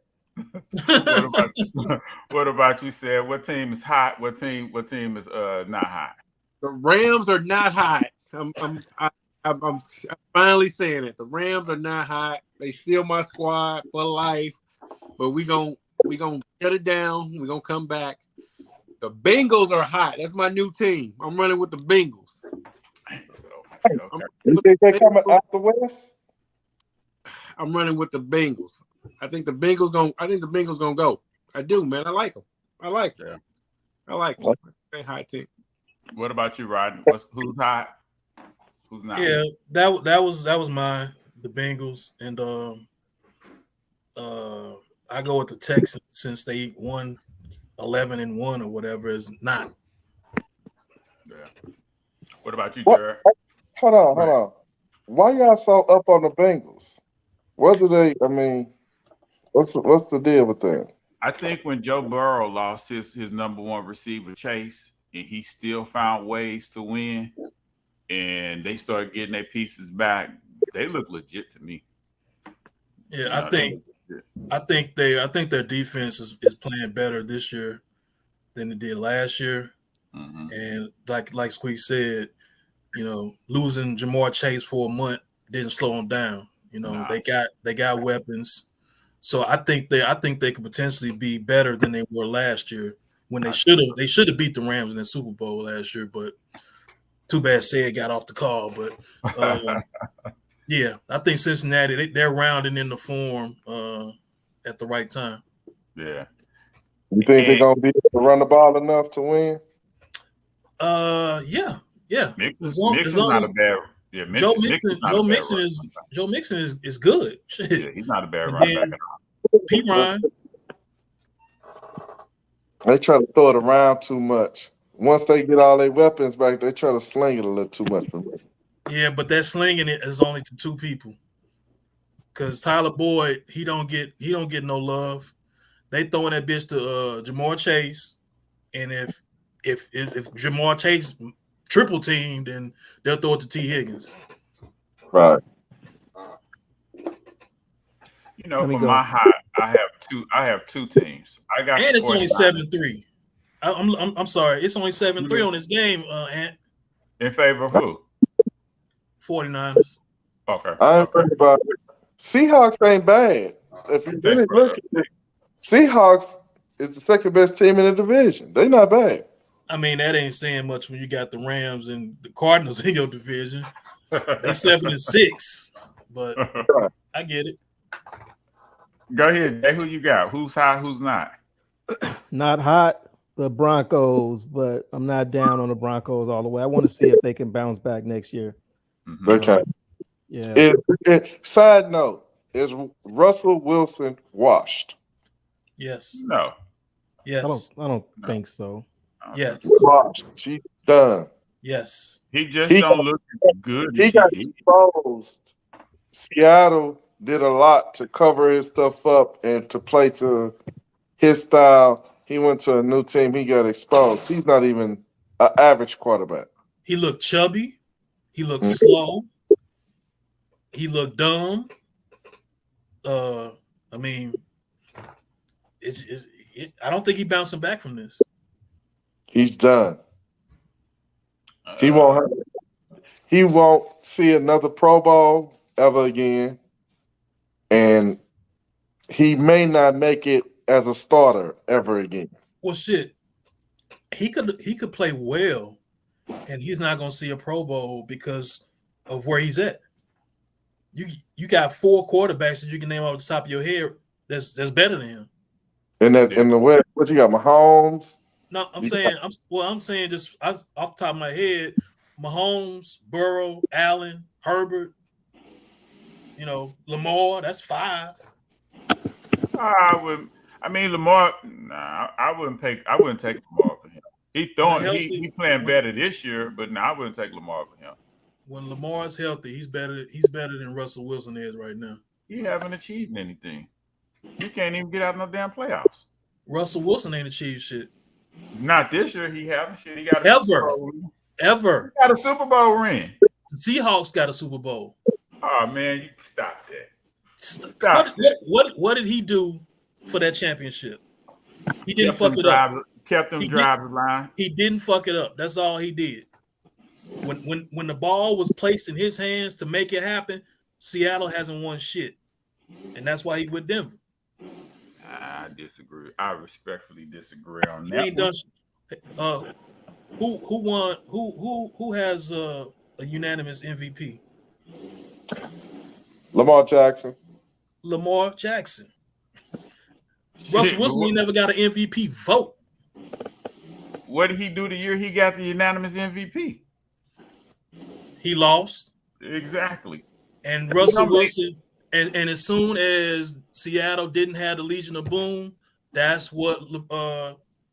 What about you, Seth? What team is hot? What team is not hot? The Rams are not hot. I'm finally saying it. The Rams are not hot. They still my squad for life. But we gonna shut it down. We're gonna come back. The Bengals are hot. That's my new team. I'm running with the Bengals. So, You think they coming out the West? I'm running with the Bengals. I think the Bengals gonna go. I do, man. I like them. I like them. Yeah. I like them. They hot team. What about you, Rodney? Who's hot? Who's not? Yeah, that was mine. The Bengals, and I go with the Texans since they won 11-1 or whatever is not. Yeah. What about you, What? Jared? Hold on. Why y'all so up on the Bengals? What do they? I mean, what's the deal with that? I think when Joe Burrow lost his number one receiver, Chase, and he still found ways to win, and they started getting their pieces back, they look legit to me. Yeah, I think their defense is playing better this year than it did last year. Mm-hmm. And like Squeak said, losing Jamar Chase for a month didn't slow them down. They got weapons. So I think they could potentially be better than they were last year when they should have beat the Rams in the Super Bowl last year, but too bad Sid got off the call. But yeah, I think Cincinnati they're rounding in the form at the right time. Yeah. You think they're gonna be able to run the ball enough to win? Yeah. Mixon's not a bad. Yeah, Joe Mixon is good. Shit. Yeah, he's not a bad running back at all. P. Ryan. They try to throw it around too much. Once they get all their weapons back, they try to sling it a little too much for me. Yeah, but that slinging it is only to two people. Because Tyler Boyd, he don't get no love. They throwing that bitch to Jamar Chase, and if Jamar Chase triple teamed, then they'll throw it to T. Higgins. Right. For my high, I have two teams. I got and it's only 7-3. I'm sorry, it's only 7-3 on this game. Ant. In favor of who? 49ers. Okay. I ain't worried about it. Seahawks ain't bad. If you really look at it, Seahawks is the second best team in the division. They're not bad. I mean, that ain't saying much when you got the Rams and the Cardinals in your division. They 7-6, but I get it. Go ahead, Jay. Who you got? Who's hot? Who's not? Not hot. The Broncos, but I'm not down on the Broncos all the way. I want to see if they can bounce back next year. Mm-hmm. Okay. Yeah. Side note: is Russell Wilson washed? Yes. No. Yes. I don't think so. Yes. Washed. She's done. Yes. He don't look good. He got exposed. Seattle did a lot to cover his stuff up and to play to his style. He went to a new team. He got exposed. He's not even an average quarterback. He looked chubby. He looked slow. He looked dumb. I mean, I don't think he's bouncing back from this. He's done. He won't see another Pro Bowl ever again, and he may not make it as a starter ever again. Well, shit, he could play well, and he's not going to see a Pro Bowl because of where he's at. You got 4 quarterbacks that you can name off the top of your head that's better than him. In the West, what you got, Mahomes? No, I'm saying just off the top of my head, Mahomes, Burrow, Allen, Herbert, Lamar. That's 5. Lamar. Nah, I wouldn't take Lamar for him. He playing better this year, but I wouldn't take Lamar for him. When Lamar's healthy, he's better than Russell Wilson is right now. He haven't achieved anything. He can't even get out of no damn playoffs. Russell Wilson ain't achieved shit. Not this year. He haven't. Shit. He got a Ever. He got a Super Bowl ring. The Seahawks got a Super Bowl. Oh man, you stop that. What did he do for that championship. He didn't fuck it up. Kept them drivers line. He didn't fuck it up. That's all he did. When the ball was placed in his hands to make it happen, Seattle hasn't won shit, and that's why he with Denver. I disagree. I respectfully disagree on that. Who won? Who has a unanimous MVP? Lamar Jackson. Lamar Jackson. Russell Wilson, he never got an MVP vote. What did he do the year he got the unanimous MVP? He lost. Exactly. And Russell Wilson, and as soon as Seattle didn't have the Legion of Boom, that's what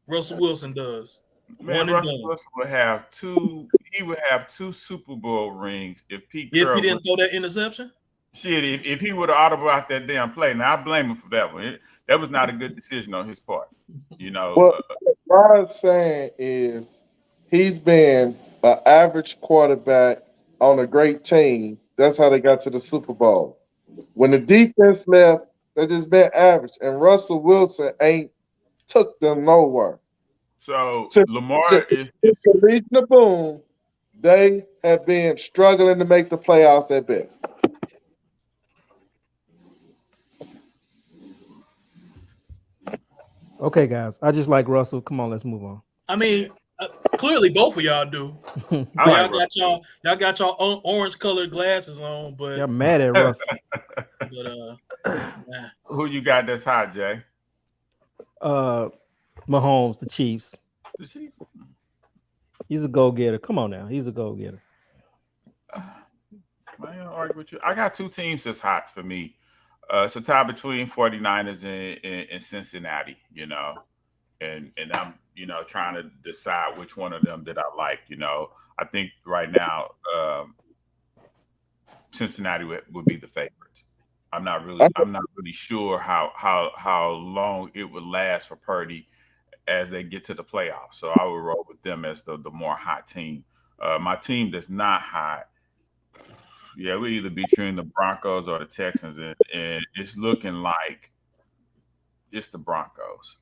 Russell Wilson does. Man, Russell Wilson would have two. He would have 2 Super Bowl rings if Pete Carroll he didn't throw that interception. Shit, if he would have audible out that damn play, now I blame him for that one. That was not a good decision on his part. You know. What I'm saying is he's been an average quarterback on a great team. That's how they got to the Super Bowl. When the defense left, they just been average, and Russell Wilson ain't took them nowhere. So Lamar is the Legion of Boom. They have been struggling to make the playoffs at best. Okay, guys. I just like Russell. Come on, let's move on. I mean, clearly both of y'all do. Y'all got y'all orange colored glasses on, but y'all mad at Russell. Nah. Who you got that's hot, Jay? Mahomes, the Chiefs. The Chiefs. He's a go-getter. Come on now. He's a go-getter. I ain't gonna argue with you. I got 2 teams that's hot for me. It's a tie between 49ers and Cincinnati, you know. And I'm, you know, trying to decide which one of them that I like, you know. I think right now Cincinnati would be the favorite. I'm not really sure how long it would last for Purdy as they get to the playoffs. So I would roll with them as the more hot team. My team that's not hot, yeah, we either between the Broncos or the Texans, and it's looking like it's the Broncos.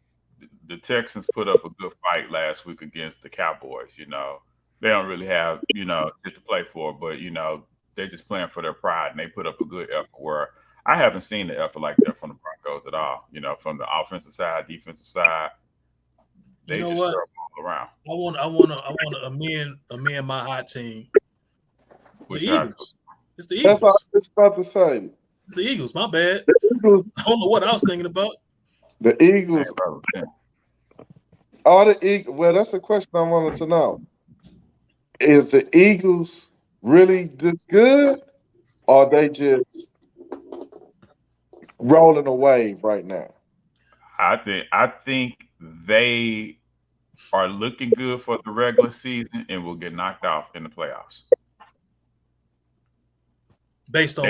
The Texans put up a good fight last week against the Cowboys. You know, they don't really have, you know, shit to play for, but, you know, they're just playing for their pride, and they put up a good effort where I haven't seen the effort like that from the Broncos at all. You know, from the offensive side, defensive side, they just throw all around. I want to amend my hot team. Which the Eagles. It's the Eagles. That's what I was about to say. It's the Eagles. My bad. Eagles, I don't know what I was thinking about. The Eagles. All the Eagles. Well, that's the question I wanted to know. Is the Eagles really this good, or are they just rolling a wave right now? I think they are looking good for the regular season and will get knocked off in the playoffs. Based on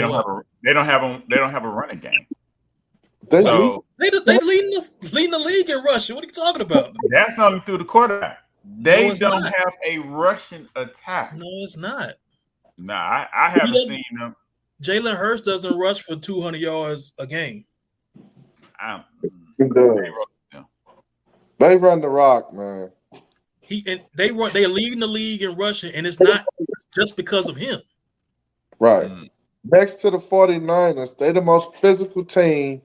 they don't have a running game. They leading the league in rushing. What are you talking about? That's only through the quarterback. They don't have a rushing attack. No, it's not. Nah, I haven't seen them. Jalen Hurts doesn't rush for 200 yards a game. They run the rock, man. They're leading the league in rushing, and it's not just because of him. Right. Next to the 49ers, they're the most physical team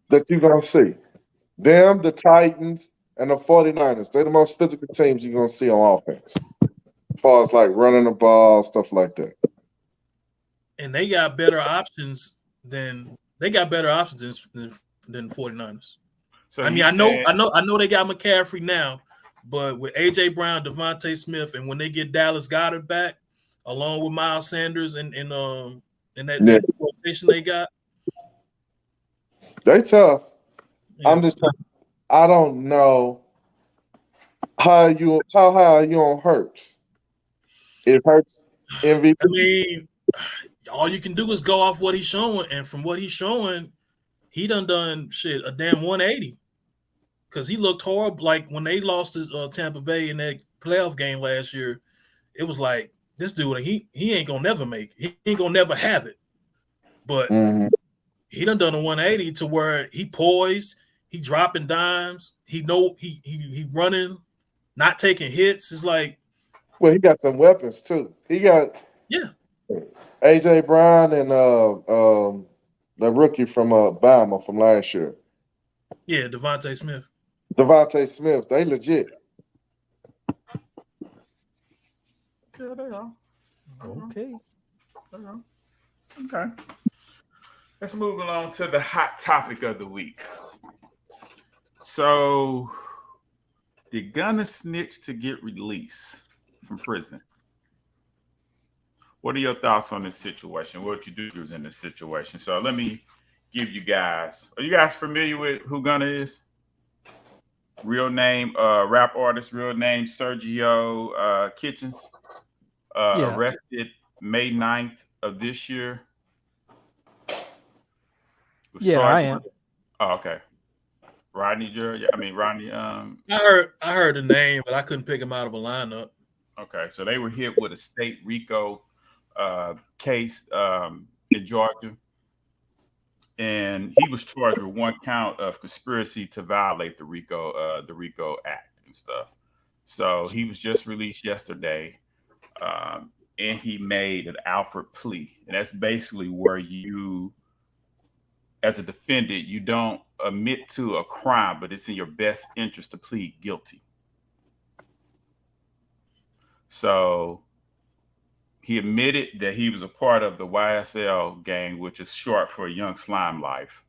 that you're going to see. Them, the Titans, and the 49ers, they're the most physical teams you're going to see on offense. As far as like running the ball, stuff like that. And they got better options than the 49ers. So I mean, I know they got McCaffrey now, but with AJ Brown, Devontae Smith, and when they get Dallas Goedert back, along with Miles Sanders and that rotation they got, they tough. Yeah. I don't know how high are you on Hurts? It Hurts MVP. I mean, all you can do is go off what he's showing, and from what he's showing, he done shit a damn 180. Because he looked horrible. Like when they lost to Tampa Bay in that playoff game last year, it was like this dude he ain't gonna never make it. He ain't gonna never have it. But he done a 180 to where he poised, he dropping dimes, he running, not taking hits. It's like, Well, he got some weapons too. He got yeah, AJ Brown and the rookie from Bama from last year, yeah, Devontae Smith. Devontae Smith. They legit. Yeah, they are. Okay. They are. Okay. Let's move along to the hot topic of the week. So, did Gunna snitch to get released from prison? What are your thoughts on this situation? What would you do if you was in this situation? So let me give you guys. Are you guys familiar with who Gunna is? Real name, rap artist, real name Sergio Kitchens. Yeah. Arrested May 9th of this year. Was Yeah, I charged am. with- Oh, okay. Rodney Jerry. I mean Rodney. I heard the name, but I couldn't pick him out of a lineup. Okay, so they were hit with a state RICO case in Georgia, and he was charged with one count of conspiracy to violate the RICO Act and stuff. So he was just released yesterday, and he made an Alfred plea, and that's basically where you, as a defendant, you don't admit to a crime, but it's in your best interest to plead guilty. So he admitted that he was a part of the YSL gang, which is short for Young Slime Life.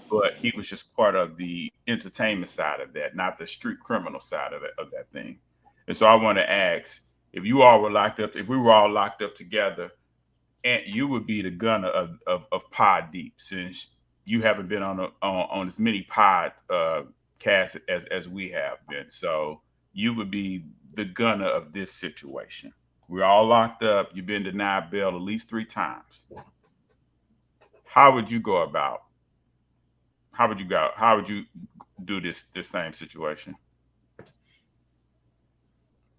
But he was just part of the entertainment side of that, not the street criminal side of that thing. And so I want to ask, if we were all locked up together, and you would be the Gunna of Pod Deep, since you haven't been on as many pod casts as we have been. So you would be the Gunna of this situation. We're all locked up. You've been denied bail at least 3 times. How would you go about? How would you do this same situation?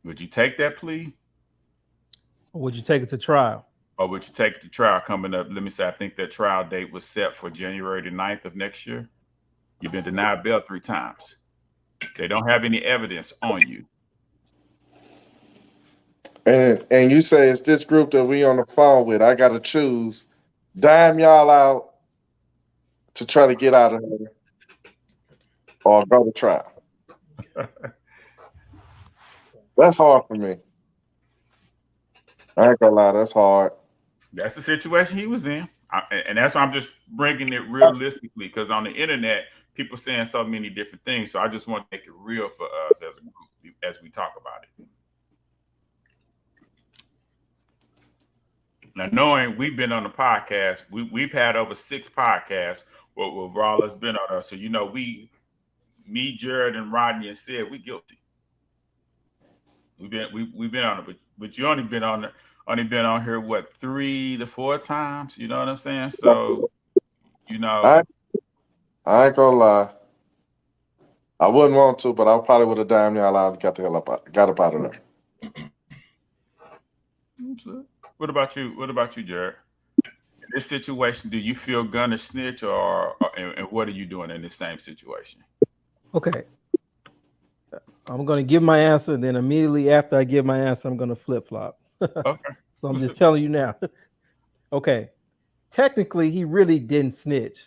Would you take that plea? Or would you take it to trial? Or would you take it to trial coming up? Let me say, I think that trial date was set for January the 9th of next year. You've been denied bail 3 times. They don't have any evidence on you. And you say it's this group that we on the phone with. I gotta choose, dime y'all out to try to get out of here, or go to trial. That's hard for me. I ain't gonna lie, that's hard. That's the situation he was in. And that's why I'm just bringing it realistically, because on the internet, people saying so many different things. So I just want to make it real for us as a group as we talk about it. Now, knowing we've been on the podcast, we've had over 6 podcasts where Rawler's been on us. So, me, Jared, and Rodney and Sid, we guilty. We've been on it, but you only been on here what, 3 to 4 times? You know what I'm saying? So, I ain't gonna lie. I wouldn't want to, but I probably would have dimed y'all out and got up out of there. What about you, Jared? In this situation, do you feel Gunna snitch, and what are you doing in this same situation? Okay. I'm going to give my answer, and then immediately after I give my answer, I'm going to flip-flop. Okay. So I'm just telling you now. Okay. Technically, he really didn't snitch.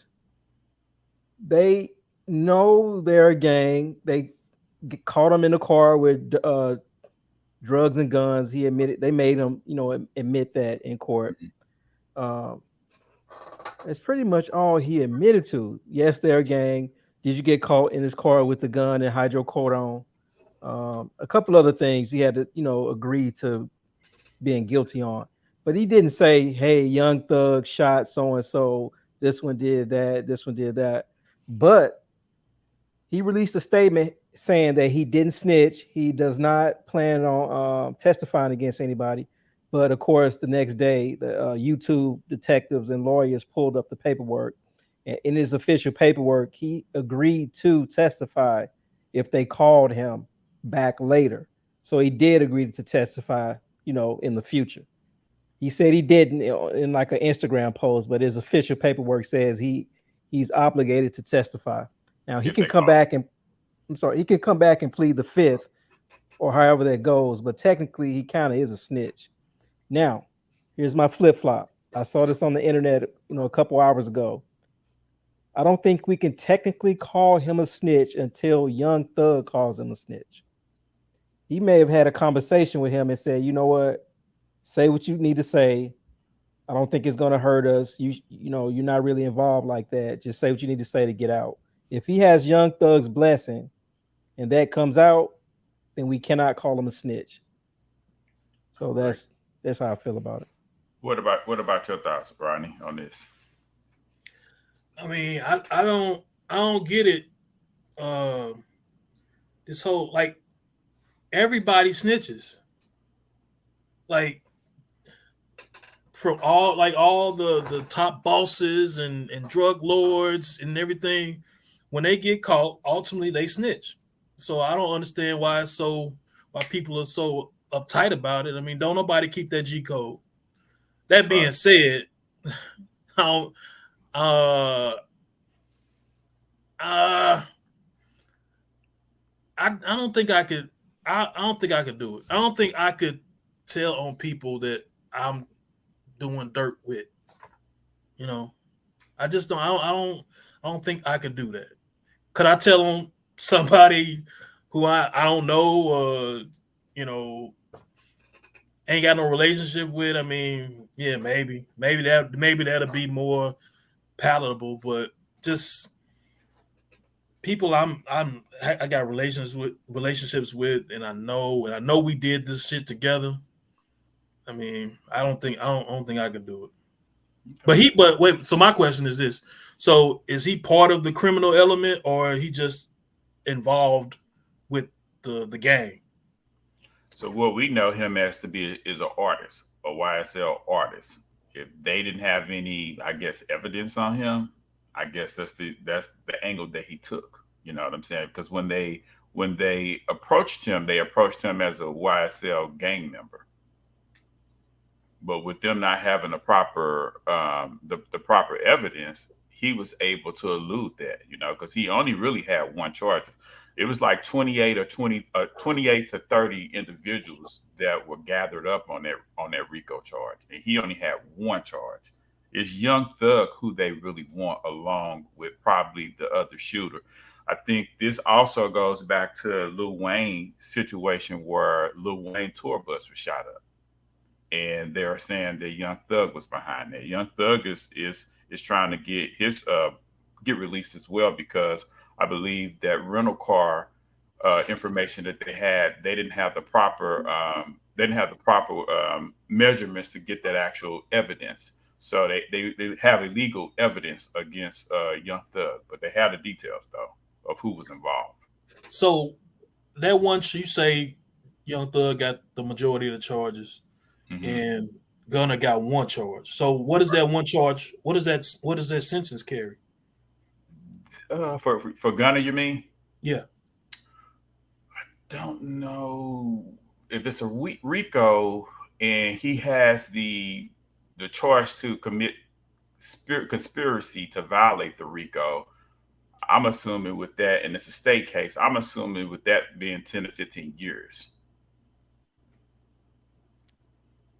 They know they're a gang. They caught him in the car with drugs and guns. He admitted, they made him, admit that in court. That's pretty much all he admitted to. Yes, they're a gang. Did you get caught in his car with the gun and hydrocodone? A couple other things he had to, agree to being guilty on. But he didn't say, hey, Young Thug shot so-and-so. This one did that. This one did that. But he released a statement saying that he didn't snitch. He does not plan on testifying against anybody. But of course, the next day, the YouTube detectives and lawyers pulled up the paperwork. And in his official paperwork, he agreed to testify if they called him back later. So he did agree to testify, in the future. He said he didn't in like an Instagram post, but his official paperwork says he's obligated to testify. Now he If can they come call. back and he can come back and plead the fifth or however that goes, but technically he kind of is a snitch. Now, here's my flip flop. I saw this on the internet, a couple hours ago. I don't think we can technically call him a snitch until Young Thug calls him a snitch. He may have had a conversation with him and said, "You know what? Say what you need to say. I don't think it's going to hurt us. You're not really involved like that. Just say what you need to say to get out." If he has Young Thug's blessing and that comes out, then we cannot call him a snitch. So that's how I feel about it. What about your thoughts, Rodney, on this? I mean, I don't get it. This whole like everybody snitches. Like from all the top bosses and drug lords and everything, when they get caught, ultimately they snitch. So I don't understand why people are so uptight about it. I mean, don't nobody keep that G code. That being said, I don't think I could. I don't think I could do it. I don't think I could tell on people that I'm doing dirt with. I just don't. I don't think I could do that. Could I tell on somebody who I don't know? Ain't got no relationship with. I mean, yeah, maybe that'll be more palatable. But just people I got relationships with, and I know we did this shit together. I mean, I don't think I could do it. But wait. So my question is this: so is he part of the criminal element, or he just involved with the gang? So what we know him as to be is an artist, a YSL artist. If they didn't have any, I guess, evidence on him, I guess that's the angle that he took. You know what I'm saying? Because when they approached him, they approached him as a YSL gang member. But with them not having the proper the proper evidence, he was able to elude that, because he only really had one charge. It was like 28 or 28 to 30 individuals that were gathered up on that RICO charge, and he only had one charge. It's Young Thug who they really want, along with probably the other shooter. I think this also goes back to Lil Wayne's situation where Lil Wayne tour bus was shot up, and they're saying that Young Thug was behind that. Young Thug is trying to get his get released as well, because I believe that rental car information that they didn't have the proper measurements to get that actual evidence. So they have illegal evidence against Young Thug, but they have the details though of who was involved. So that once you say Young Thug got the majority of the charges, and Gunna got one charge. So what is that one charge? What does that sentence carry? For Gunna, you mean? Yeah. I don't know if it's a RICO and he has the charge to commit conspiracy to violate the RICO. I'm assuming with that, and it's a state case, I'm assuming with that being 10 to 15 years.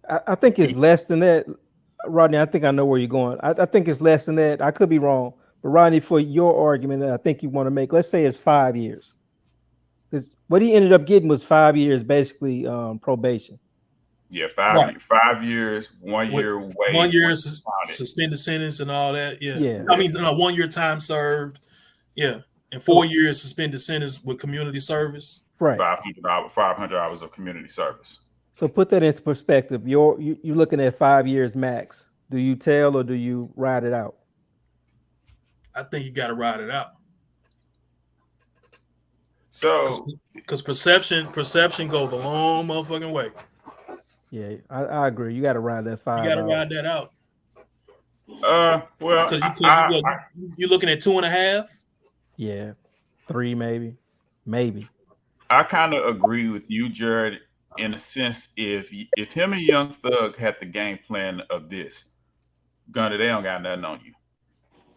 I think it's less than that, Rodney. I think I know where you're going. I think it's less than that. I could be wrong. But Rodney, for your argument that I think you want to make, let's say it's 5 years. Because what he ended up getting was 5 years, basically probation. Yeah, 5 years, 1 year wait, 1 year suspended sentence and all that. Yeah. I mean, no, 1 year time served. Yeah. And 4 years suspended sentence with community service. Right. 500 hours of community service. So put that into perspective. You're looking at 5 years max. Do you tell or do you ride it out? I think you got to ride it out. So, because perception goes a long motherfucking way. Yeah, I agree. You got to ride that 5. You got to ride that out. Well, because you're looking at 2.5. Yeah, 3 maybe. I kind of agree with you, Jared. in a sense, if him and Young Thug had the game plan of this, Gunna, they don't got nothing on you.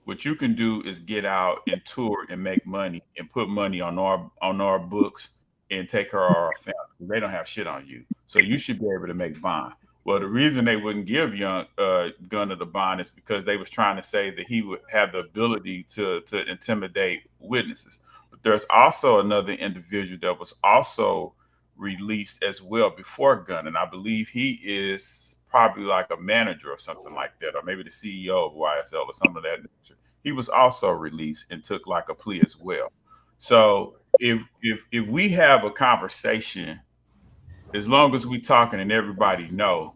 What you can do is get out and tour and make money and put money on our books and take care of our family. They don't have shit on you, so you should be able to make bond. Well, the reason they wouldn't give Young Gunna the bond is because they was trying to say that he would have the ability to intimidate witnesses. But there's also another individual that was also released as well before Gunna, and I believe he is probably like a manager or something like that, or maybe the CEO of YSL or some of that nature. He was also released and took like a plea as well. So if we have a conversation, as long as we talking and everybody know,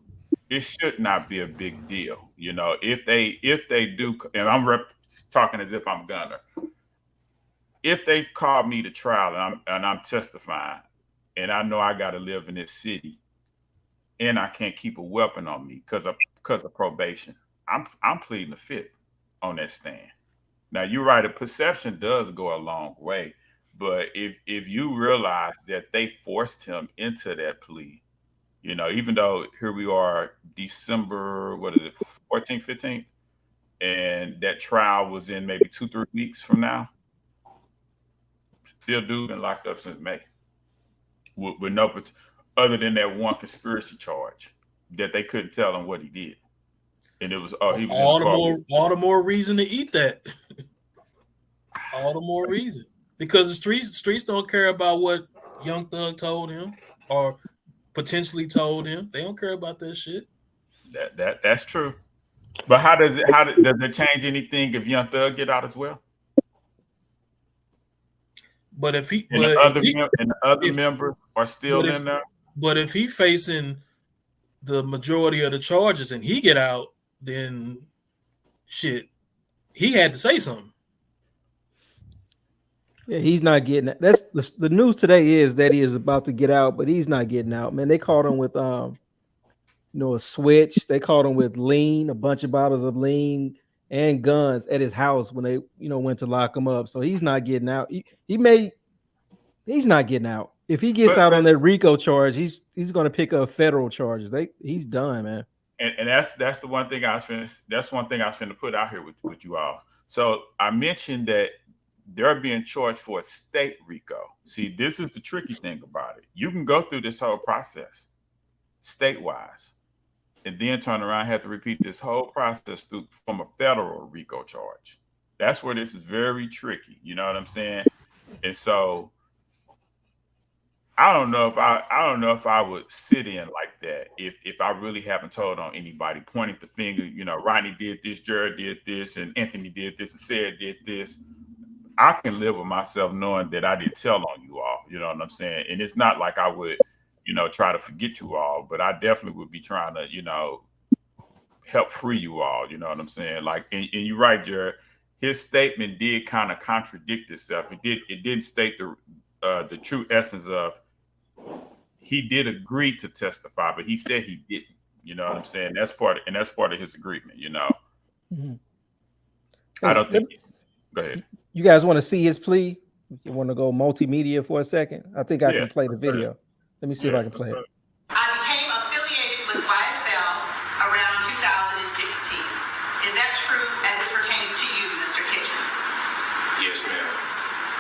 it should not be a big deal. You know, if they do, and talking as if I'm Gunner. If they call me to trial and I'm testifying, and I know I got to live in this city, and I can't keep a weapon on me because of probation, I'm pleading the fifth on that stand. Now you're right, a perception does go a long way, but if you realize that they forced him into that plea, you know, even though here we are December, what is it, 14th, 15th, and that trial was in maybe 2-3 weeks from now, still dude been locked up since May with no other than that one conspiracy charge that they couldn't tell him what he did, and it was he was all the more reason to eat that. All the more reason, because the streets don't care about what Young Thug told him or potentially told him. They don't care about that shit. That's true. But does it change anything if Young Thug get out as well? But if he, and the other members are still in there. But if he facing the majority of the charges and he get out, then shit, he had to say something. Yeah, he's not getting it. That's the news today is that he is about to get out, but he's not getting out. Man, they caught him with a switch. They caught him with lean, a bunch of bottles of lean and guns at his house when they went to lock him up. So he's not getting out. He's not getting out. If he gets out on that RICO charge, he's going to pick up federal charges. He's done, man. And that's the one thing I was finna put out here with you all. So I mentioned that they're being charged for a state RICO. See, this is the tricky thing about it. You can go through this whole process state-wise and then turn around and have to repeat this whole process from a federal RICO charge. That's where this is very tricky. You know what I'm saying? And so I don't know if I would sit in like that if I really haven't told on anybody, pointing the finger, Rodney did this, Jared did this, and Anthony did this, and Sarah did this. I can live with myself knowing that I didn't tell on you all. You know what I'm saying? And it's not like I would, try to forget you all, but I definitely would be trying to, help free you all. You know what I'm saying? Like, and you're right, Jared. His statement did kind of contradict itself. It didn't state the true essence of. He did agree to testify, but he said he didn't. You know what I'm saying? That's part of his agreement. Mm-hmm. I don't think. Go ahead. You guys want to see his plea? You want to go multimedia for a second? I think I can play the video. Let me see if I can play it. I became affiliated with YSL around 2016. Is that true as it pertains to you, Mr. Kitchens? Yes, ma'am.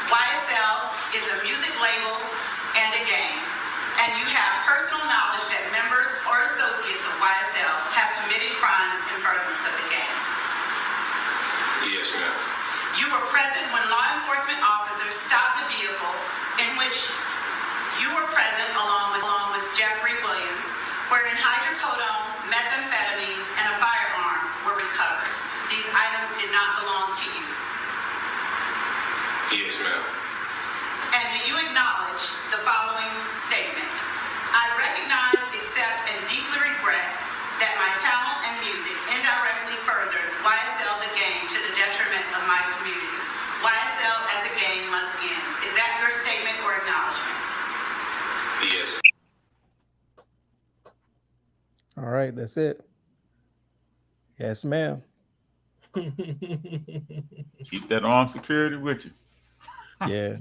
YSL is a music label and a gang, and you have personal knowledge that members or associates of YSL have committed crimes in furtherance of the gang. Yes, ma'am. You were present when law enforcement officers stopped the vehicle in which you were present along with Jeffrey Williams, wherein hydrocodone, methamphetamines, and a firearm were recovered. These items did not belong to you. Yes, ma'am. And do you acknowledge the following statement? I recognize, accept, and deeply regret that my talent and music indirectly furthered YSL the gang to the detriment of my community. YSL as a gang must end. Is that your statement or acknowledgement? Yes. All right, that's it. Yes, ma'am. Keep that armed security with you. Yeah.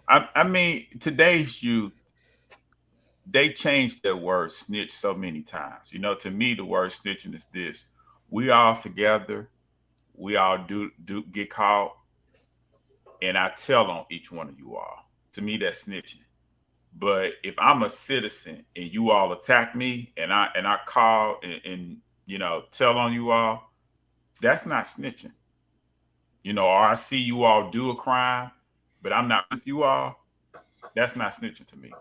I mean, today's youth, they changed their word snitch so many times. You know, to me, the word snitching is this: we all together, we all do get caught, and I tell on each one of you all. To me, that's snitching. But if I'm a citizen and you all attack me and I call and you know tell on you all, that's not snitching. You know, or I see you all do a crime, but I'm not with you all, that's not snitching to me.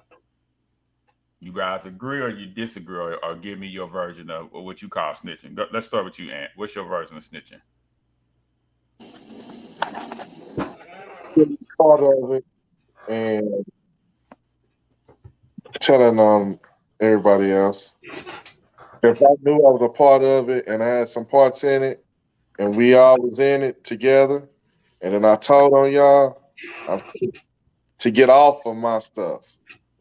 You guys agree or you disagree, or give me your version of what you call snitching. Let's start with you, Ant. What's your version of snitching? Part of it and telling everybody else. If I knew I was a part of it and I had some parts in it and we all was in it together, and then I told on y'all I'm, to get off of my stuff.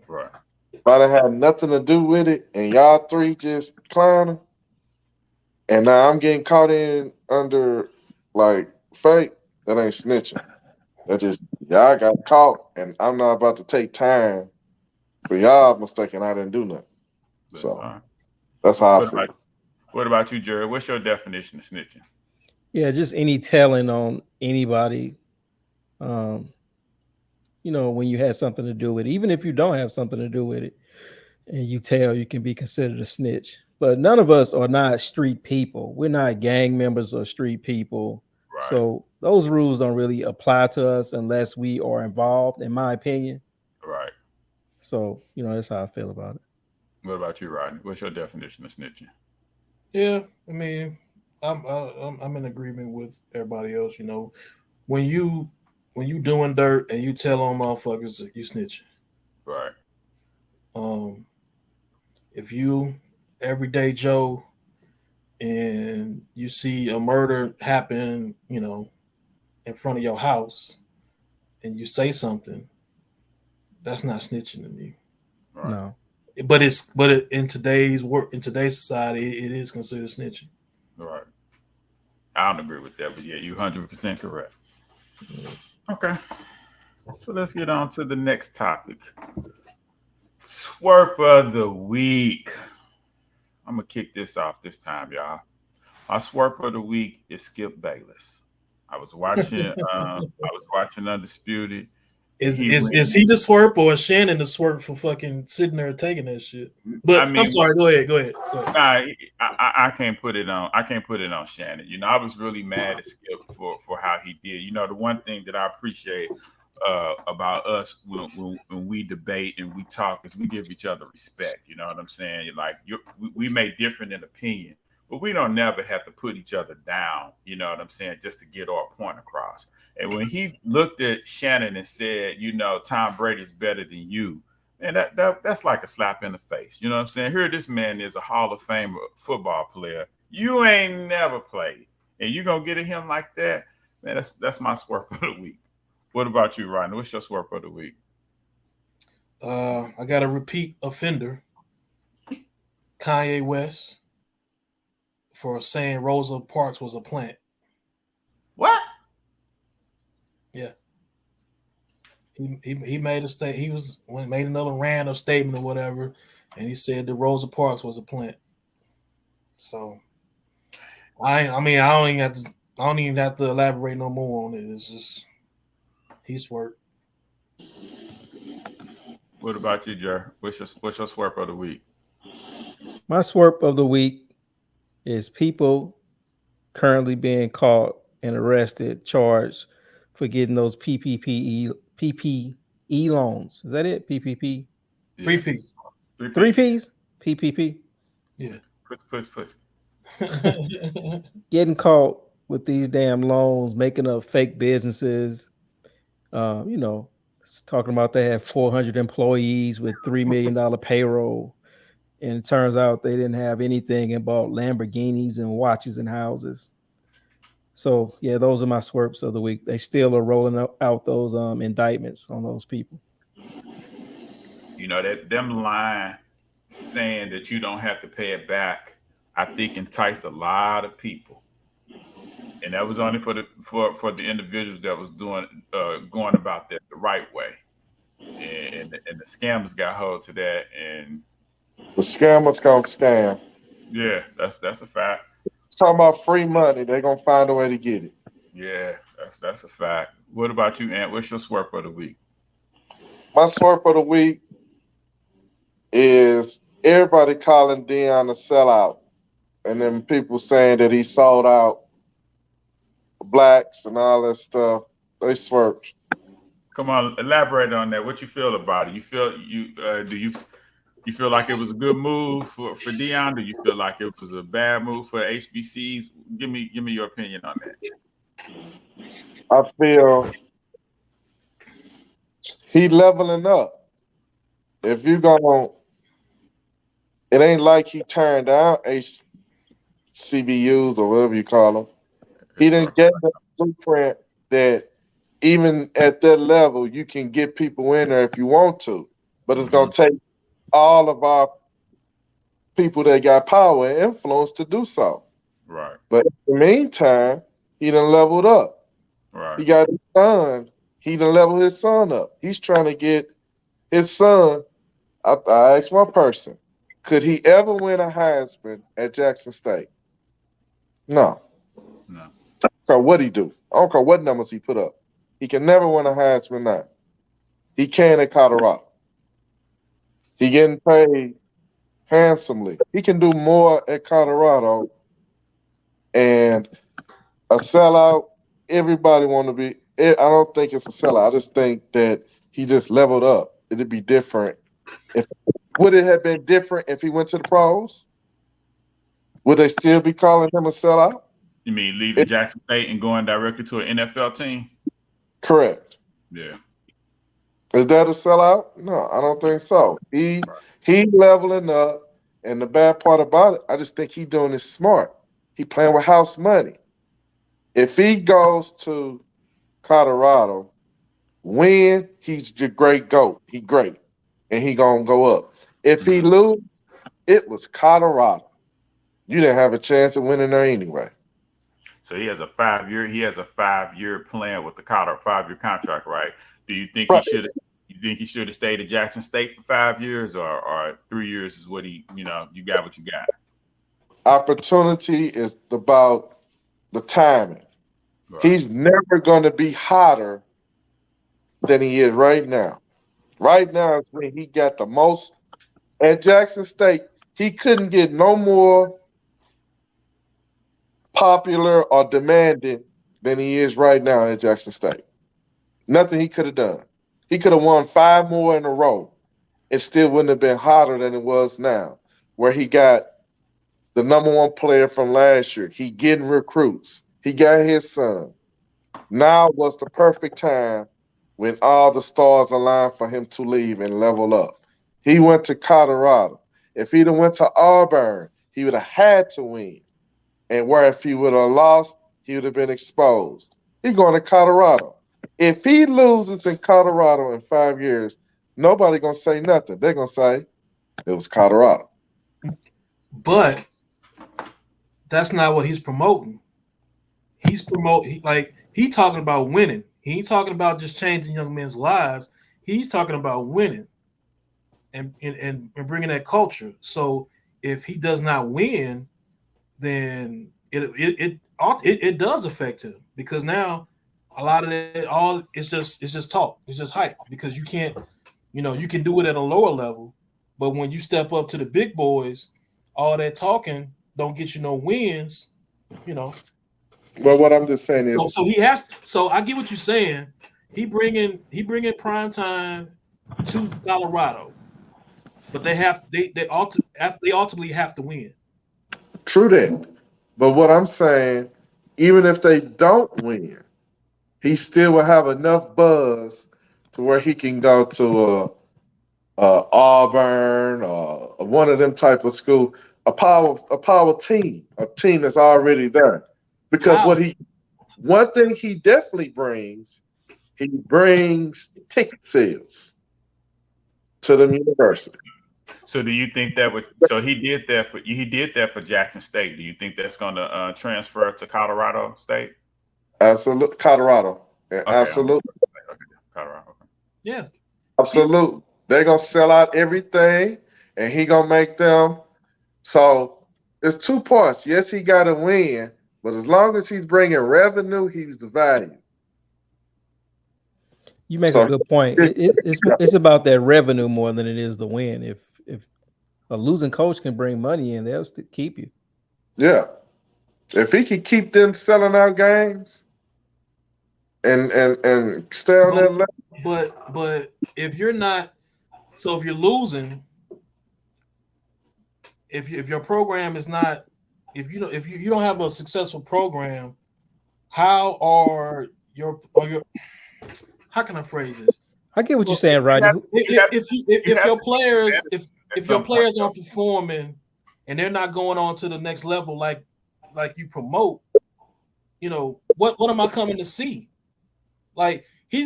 Right. If I done had nothing to do with it and y'all three just clowning, and now I'm getting caught in under like fake, that ain't snitching. That just y'all got caught, and I'm not about to take time for y'all mistaken I didn't do nothing. So that's how I feel. What about you, Jared? What's your definition of snitching? Yeah, just any telling on anybody. Um, you know, when you had something to do with it, even if you don't have something to do with it, and you tell, you can be considered a snitch. But none of us are not street people. We're not gang members or street people. Right. So those rules don't really apply to us unless we are involved, in my opinion. Right. So, you know, that's how I feel about it. What about you, Rodney? What's your definition of snitching? Yeah, I mean, I'm in agreement with everybody else. You know, when you doing dirt and you tell on motherfuckers, you snitching. Right. If you everyday Joe and you see a murder happen, you know, in front of your house, and you say something, that's not snitching to me. Right. No. But in today's society, it is considered snitching. Right. I don't agree with that, but yeah, you're 100% correct. Okay. So let's get on to the next topic. Swerp of the week. I'm gonna kick this off this time, y'all. My swerp of the week is Skip Bayless. I was watching Undisputed. Is he the swerp or is Shannon the swerp for fucking sitting there taking that shit? But I mean, I'm sorry. Go ahead. Nah, I can't put it on. I can't put it on Shannon. You know, I was really mad at Skip for how he did. You know, the one thing that I appreciate about us when we debate and we talk is we give each other respect. You know what I'm saying? Like we may differ in opinion, but we don't never have to put each other down. You know what I'm saying? Just to get our point across. And when he looked at Shannon and said, you know, Tom Brady's better than you, and that's like a slap in the face. You know what I'm saying? Here, this man is a Hall of Fame football player. You ain't never played, and you gonna get at him like that, man? That's my swerve of the week. What about you, Ryan? What's your swerve of the week? I got a repeat offender, Kanye West, for saying Rosa Parks was a plant. What? Yeah. He made a statement. Made another rant or statement or whatever, and he said that Rosa Parks was a plant. So, I don't even have to elaborate no more on it. It's just he swerved. What about you, Jer? What's your swerve of the week? My swerp of the week is people currently being caught and arrested, charged for getting those PPE loans. Is that it? PPP? Yeah. 3P. 3 Ps? PPP? Yeah. Puss. Getting caught with these damn loans, making up fake businesses. You know, talking about they have 400 employees with $3 million payroll. And it turns out they didn't have anything and bought Lamborghinis and watches and houses. So yeah, those are my swerps of the week. They still are rolling out those indictments on those people. You know that them line saying that you don't have to pay it back, I think enticed a lot of people, and that was only for the individuals that was doing going about that the right way. and the scammers got hold to that, and The scammers gonna scam. yeah, that's a fact. Talking about free money, they gonna find a way to get it. Yeah, that's a fact. What about you, Ant? What's your swerve of the week? My swerve for the week is everybody calling Dion a sellout, and then people saying that he sold out blacks and all that stuff. They swerved. Come on, elaborate on that. What you feel about it? You feel do you feel like it was a good move for Dion? Do you feel like it was a bad move for HBCs? Give me your opinion on that. I feel he leveling up. If you gonna, it ain't like he turned down HCBUs or whatever you call them. He didn't get the blueprint that even at that level you can get people in there if you want to, but it's gonna take all of our people that got power and influence to do so. Right. But in the meantime, he done leveled up. Right. He got his son. He done leveled his son up. He's trying to get his son. I asked one person, could he ever win a Heisman at Jackson State? No. No. So what he do? I don't care what numbers he put up. He can never win a Heisman now. He can at Colorado. He getting paid handsomely. He can do more at Colorado. And a sellout, everybody want to be. I don't think it's a sellout. I just think that he just leveled up. It'd be different. Would it have been different if he went to the pros? Would they still be calling him a sellout? You mean leaving Jackson State and going directly to an NFL team? Correct. Yeah. Is that a sellout? No, I don't think so. He leveling up, and the bad part about it, I just think he doing this smart. He playing with house money. If he goes to Colorado, win, he's the great GOAT. He great, and he gonna go up. If he lose, it was Colorado. You didn't have a chance of winning there anyway. So he has a 5-year plan with the Colorado 5-year contract, right? Do you think Right. he should have stayed at Jackson State for 5 years, or 3 years is what you got what you got? Opportunity is about the timing. Right. He's never going to be hotter than he is right now. Right now is when he got the most. At Jackson State, he couldn't get no more popular or demanding than he is right now at Jackson State. Nothing he could have done. He could have won 5 more in a row. It still wouldn't have been hotter than it was now, where he got the #1 player from last year. He getting recruits. He got his son. Now was the perfect time when all the stars aligned for him to leave and level up. He went to Colorado. If he'd have went to Auburn, he would have had to win. And where if he would have lost, he would have been exposed. He's going to Colorado. If he loses in Colorado in 5 years, nobody going to say nothing. They're going to say it was Colorado. But that's not what he's promoting. He's promoting he talking about winning. He ain't talking about just changing young men's lives. He's talking about winning and bringing that culture. So if he does not win, then it does affect him, because now a lot of it all it's just talk. It's just hype, because you can't, you can do it at a lower level, but when you step up to the big boys, all that talking don't get you no wins, Well, what I'm just saying is, So he has. So I get what you're saying. He bringing prime time to Colorado, but they ultimately have to win. true that. But what I'm saying, even if they don't win, he still will have enough buzz to where he can go to Auburn or one of them type of school, a power team, a team that's already there. Because How? one thing he definitely brings, he brings ticket sales to the university. So do you think so he did that for Jackson State? Do you think that's going to transfer to Colorado State? Absolutely, Colorado. Okay, Absolutely. okay. Colorado. Okay. Yeah, Absolutely. They're gonna sell out everything, and he gonna make them. So it's two parts. Yes, he got to win, but as long as he's bringing revenue, he's the value. You make a So good point. It's about that revenue more than it is the win. If a losing coach can bring money in, they'll still keep you. yeah, if he can keep them selling out games and stay on that level, But if you're not, so if you're losing, if your program is not, if you don't have a successful program, how are your how can I phrase this? I get what So you're saying, Rodney. if your players if your some players point, aren't performing and they're not going on to the next level like you promote, what am I coming to see? Like he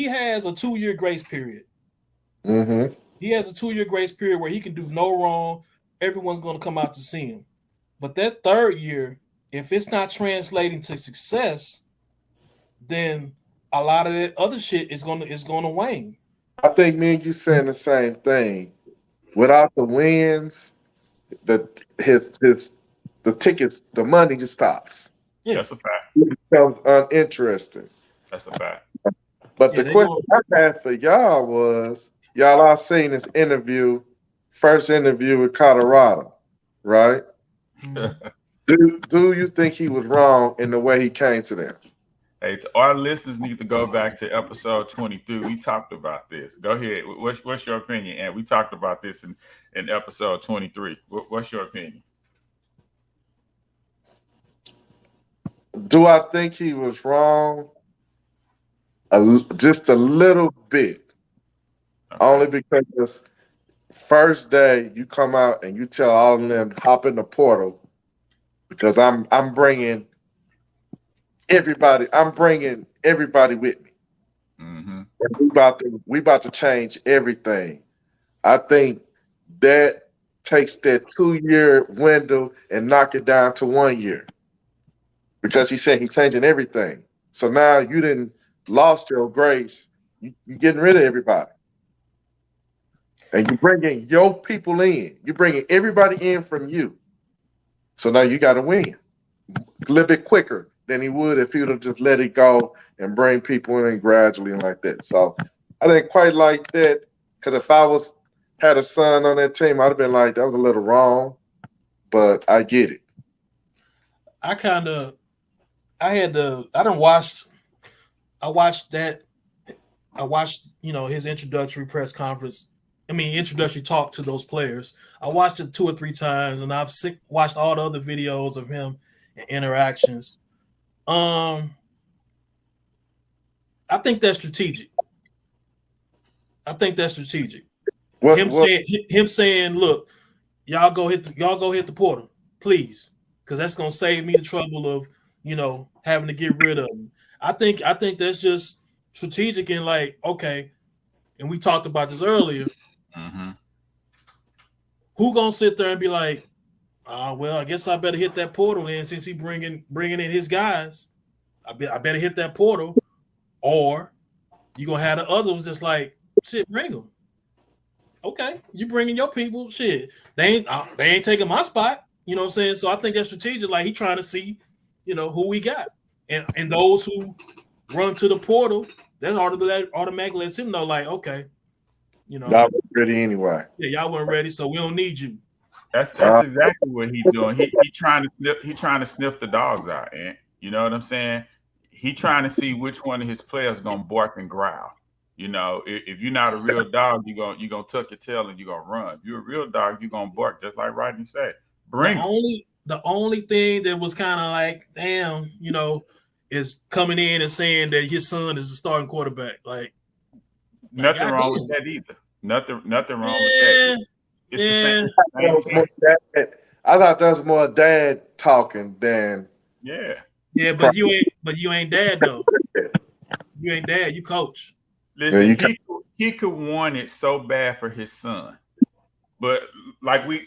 has a 2-year grace period. mm-hmm. He has a 2-year grace period where he can do no wrong. Everyone's going to come out to see him. But that third year, if it's not translating to success, then a lot of that other shit is going to wane. I think me and you saying the same thing. Without the wins, the tickets, the money just stops. Yeah, that's a fact. It becomes uninteresting. That's a fact. But the question I had for y'all was, y'all all seen this first interview with Colorado, right? Do you think he was wrong in the way he came to them? Hey, our listeners need to go back to episode 23. We talked about this. Go ahead. What's your opinion? And we talked about this in episode 23. What's your opinion? Do I think he was wrong? Just a little bit. Okay. Only because first day you come out and you tell all of them hop in the portal because I'm bringing everybody. I'm bringing everybody with me. Mm-hmm. We about to change everything. I think that takes that 2-year window and knock it down to 1 year because he said he's changing everything. So now you didn't lost your grace. You're getting rid of everybody. And you're bringing your people in. You're bringing everybody in from you. So now you got to win a little bit quicker than he would if he would have just let it go and bring people in gradually and like that. So I didn't quite like that because if I had a son on that team, I'd have been like, that was a little wrong. But I get it. I watched his introductory press conference. Introductory talk to those players. I watched it 2 or 3 times, and I've watched all the other videos of him and interactions. I think that's strategic. Him saying, "Look, y'all go hit the portal, please, because that's gonna save me the trouble of having to get rid of him." I think that's just strategic and like, okay, and we talked about this earlier. Mm-hmm. Who gonna sit there and be like, well, I guess I better hit that portal then since he bringing in his guys. I better hit that portal, or you gonna have the others just like, shit, bring them. Okay, you bringing your people, shit. They ain't taking my spot. You know what I'm saying? So I think that's strategic. Like he trying to see, who we got, and those who run to the portal, that automatically lets him know, like, okay, y'all weren't ready anyway. Yeah, y'all weren't ready, so we don't need you. That's exactly what he's doing. He trying to sniff the dogs out, and you know what I'm saying? He trying to see which one of his players gonna bark and growl. If you're not a real dog, you gonna tuck your tail and you gonna run. If you're a real dog, you gonna bark, just like Rodney said. The only thing that was kind of like, damn, is coming in and saying that his son is the starting quarterback. Like, nothing wrong with that either. Nothing wrong with that. It's the same I thought that was more dad talking than yeah. But you ain't dad though. You ain't dad. You coach. Listen, he could want it so bad for his son, but like we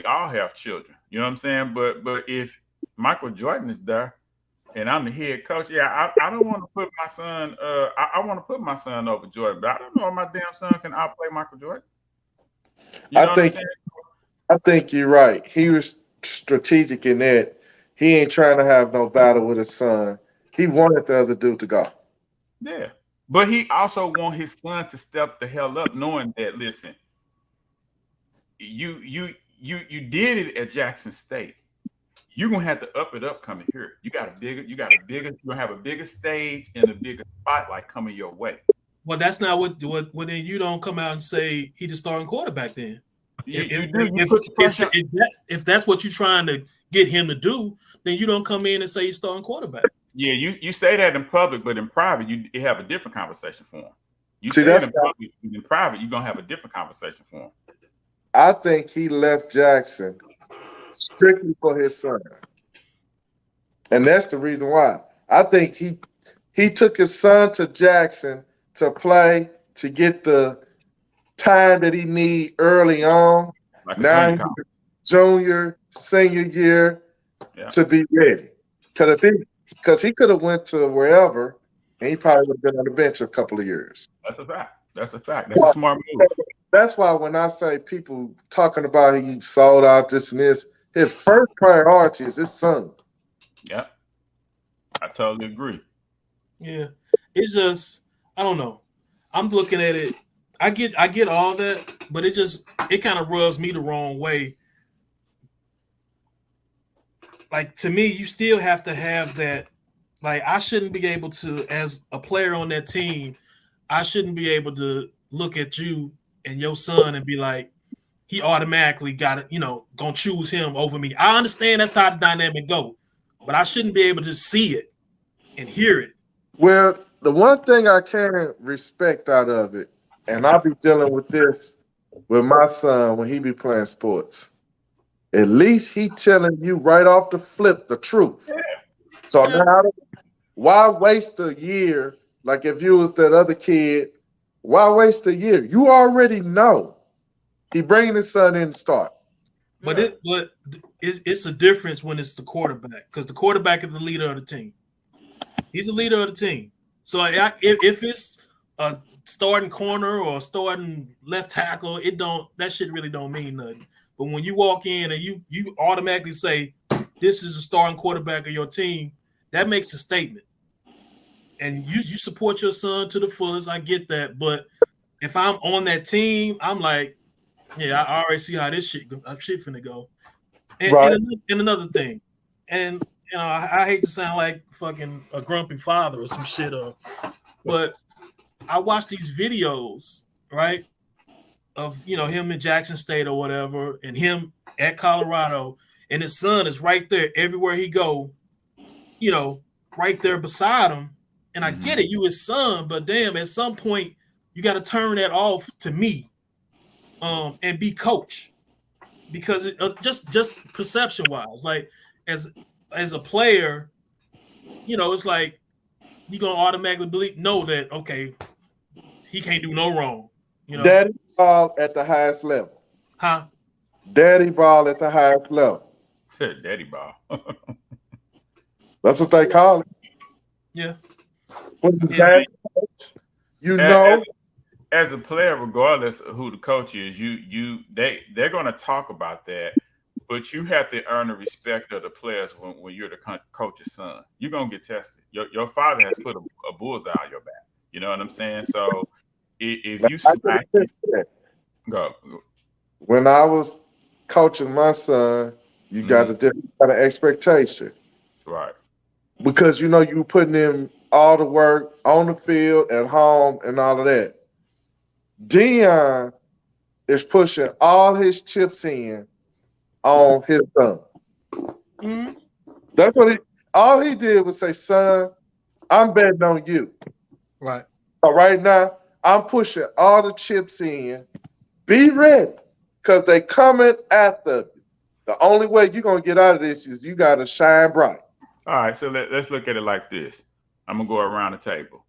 all have children. You know what I'm saying? But if Michael Jordan is there and I'm the head coach, yeah, I don't want to put my son. I want to put my son over Jordan, but I don't know if my damn son can outplay Michael Jordan. You I know what I'm think saying? I think you're right. He was strategic in that he ain't trying to have no battle with his son. He wanted the other dude to go. Yeah, but he also want his son to step the hell up, knowing that listen, you did it at Jackson State. You're gonna have to up it up coming here. You're gonna have a bigger stage and a bigger spotlight coming your way. Well, that's not what then you don't come out and say he the starting quarterback then. You do, you put the pressure. If that's what you're trying to get him to do, then you don't come in and say he's starting quarterback. Yeah, you say that in public, but in private, you have a different conversation for him. You See, say it that's in public, in private, you're gonna have a different conversation for him. I think he left Jackson strictly for his son. And that's the reason why. I think he took his son to Jackson to play, to get the time that he need early on. Like a Now junior he's a junior, senior year to be ready. Because he could have went to wherever and he probably would have been on the bench a couple of years. That's a fact. That's a fact. That's a smart move. That's why when I say people talking about he sold out this and this, his first priority is his son. Yeah, I totally agree. Yeah, it's just I don't know. I'm looking at it. I get all that, but it kind of rubs me the wrong way. Like to me, you still have to have that. Like I shouldn't be able to, as a player on that team, I shouldn't be able to look at you and your son and be like, he automatically got it, gonna choose him over me. I understand that's how the dynamic go, but I shouldn't be able to see it and hear it. Well, the one thing I can respect out of it, and I'll be dealing with this with my son when he be playing sports. At least he telling you right off the flip the truth. So now, why waste a year? Like if you was that other kid, why waste a year? You already know he bringing his son in to start. But it's a difference when it's the quarterback because the quarterback is the leader of the team. He's the leader of the team. So if it's a starting corner or starting left tackle, that shit really don't mean nothing. But when you walk in and you automatically say this is the starting quarterback of your team, that makes a statement. And you support your son to the fullest. I get that, but if I'm on that team, I'm like, yeah, I already see how this shit finna go. And, right. and another thing, and I hate to sound like fucking a grumpy father or some shit, but I watch these videos, right, of him in Jackson State or whatever, and him at Colorado, and his son is right there everywhere he go, right there beside him. And I get it, you his son, but damn, at some point you got to turn that off to me, and be coach, because it, just perception wise, like as a player, it's like you gonna automatically know that okay, he can't do no wrong. Daddy ball at the highest level. Huh? Daddy ball at the highest level. Daddy ball. That's what they call it. Yeah. Yeah. As a player, regardless of who the coach is, they're gonna talk about that, but you have to earn the respect of the players when you're the coach's son. You're gonna get tested. Your father has put a bullseye on your back. You know what I'm saying? So if you smack, go. When I was coaching my son, you got a different kind of expectation, right? Because you putting in all the work on the field, at home, and all of that. Dion is pushing all his chips in on his son. Mm-hmm. That's what all he did was say, son, I'm betting on you. Right. So right now, I'm pushing all the chips in. Be ready, because they coming after you. The only way you're going to get out of this is you got to shine bright. All right, so let's look at it like this. I'm going to go around the table.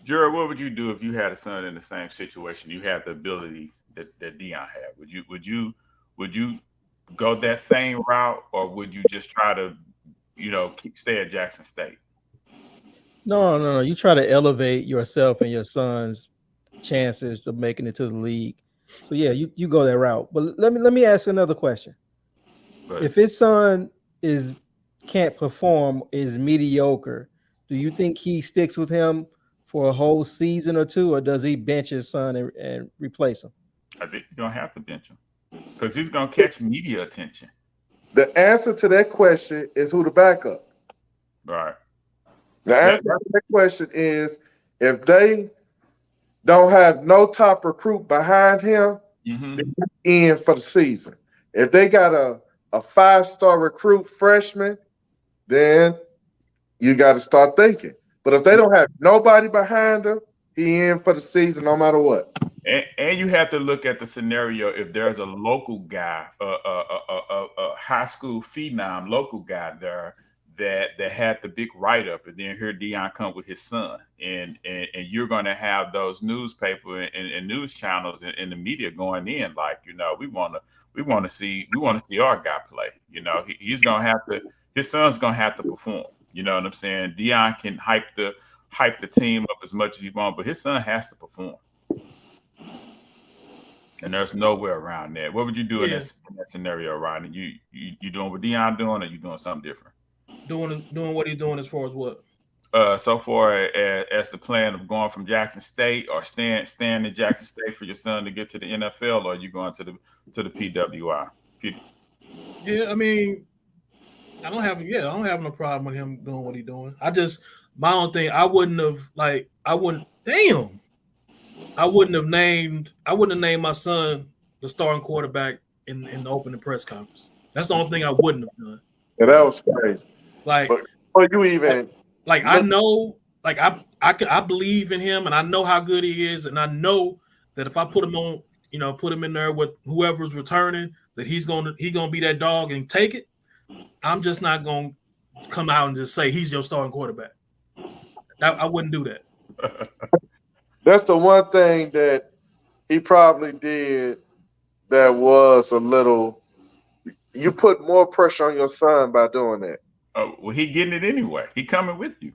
Jared, what would you do if you had a son in the same situation? You had the ability that Dion had. Would you go that same route, or would you just try to stay at Jackson State? No. You try to elevate yourself and your son's chances of making it to the league. So yeah, you go that route. But let me ask you another question. But If his son can't perform, is mediocre, do you think he sticks with him for a whole season or two, or does he bench his son and replace him? I think you're gonna have to bench him because he's gonna catch media attention. The answer to that question is who the backup. Right. The answer to that question is if they don't have no top recruit behind him, they're in for the season. If they got a 5-star recruit freshman, then you got to start thinking. But if they don't have nobody behind them, he in for the season no matter what. And you have to look at the scenario if there's a local guy, a high school phenom local guy there that had the big write-up, and then here Deion come with his son, and you're going to have those newspaper and news channels and the media going in like, we want to see our guy play. He's going to have to, his son's going to have to perform. You know what I'm saying? Deion can hype the team up as much as he wants, but his son has to perform. And there's nowhere around that. What would you do in that scenario, Rodney? You doing what Deion doing, or you doing something different? Doing what he's doing as far as what? So far as the plan of going from Jackson State or staying in Jackson State for your son to get to the NFL, or are you going to the PWI? Yeah, I mean, I don't have no problem with him doing what he's doing. My own thing, I wouldn't have named my son the starting quarterback in the opening press conference. That's the only thing I wouldn't have done. Yeah, that was crazy. Like, but you even I know, I believe in him, and I know how good he is, and I know that if I put him on, put him in there with whoever's returning, that he's gonna be that dog and take it. I'm just not gonna come out and just say he's your starting quarterback. I wouldn't do that. That's the one thing that he probably did that was a little. You put more pressure on your son by doing that. Oh, well, he getting it anyway. He coming with you.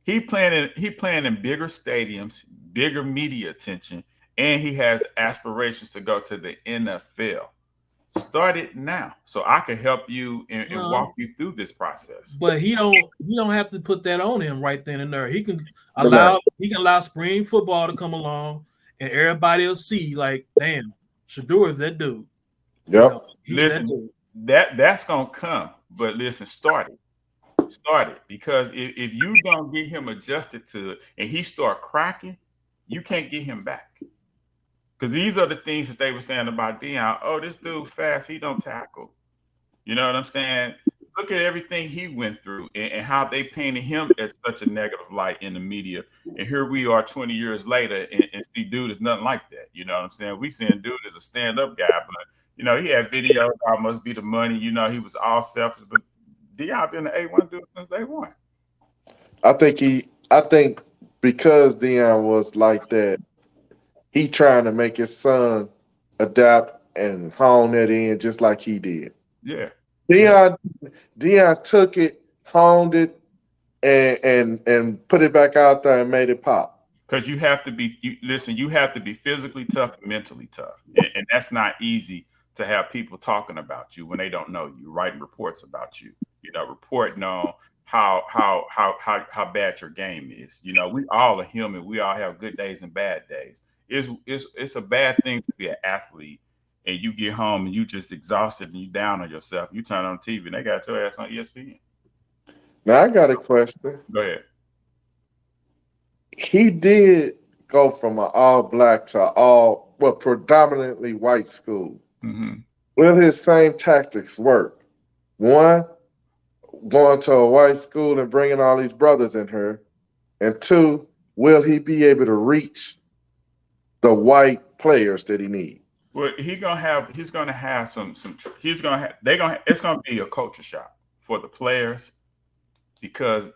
He playing in bigger stadiums, bigger media attention, and he has aspirations to go to the NFL. Start it now, so I can help you and walk you through this process. But he don't have to put that on him right then and there. He can allow spring football to come along, and everybody will see like, damn, Shedeur is that dude. Yep. Listen, that's gonna come, but listen, start it, because if you don't get him adjusted to it and he start cracking, you can't get him back. Because these are the things that they were saying about Deion. Oh, this dude fast, he don't tackle. You know what I'm saying? Look at everything he went through and how they painted him as such a negative light in the media. And here we are 20 years later and see dude is nothing like that. You know what I'm saying? We seeing dude as a stand-up guy, but he had videos, I must be the money, he was all selfish, but Deion been the A1 dude since day one. I think because Deion was like that, he trying to make his son adapt and hone that in just like he did. Yeah. Deion took it, honed it, and put it back out there and made it pop. Because you have to be physically tough and mentally tough. And that's not easy to have people talking about you when they don't know you, writing reports about you, reporting on how bad your game is. We all are human. We all have good days and bad days. It's a bad thing to be an athlete and you get home and you just exhausted and you down on yourself. You turn on TV and they got your ass on ESPN. Now I got a question. Go ahead. He did go from an all black to predominantly white school. Mm-hmm. Will his same tactics work? One, going to a white school and bringing all these brothers in here, and two, will he be able to reach the white players that he needs? Well, it's gonna be a culture shock for the players because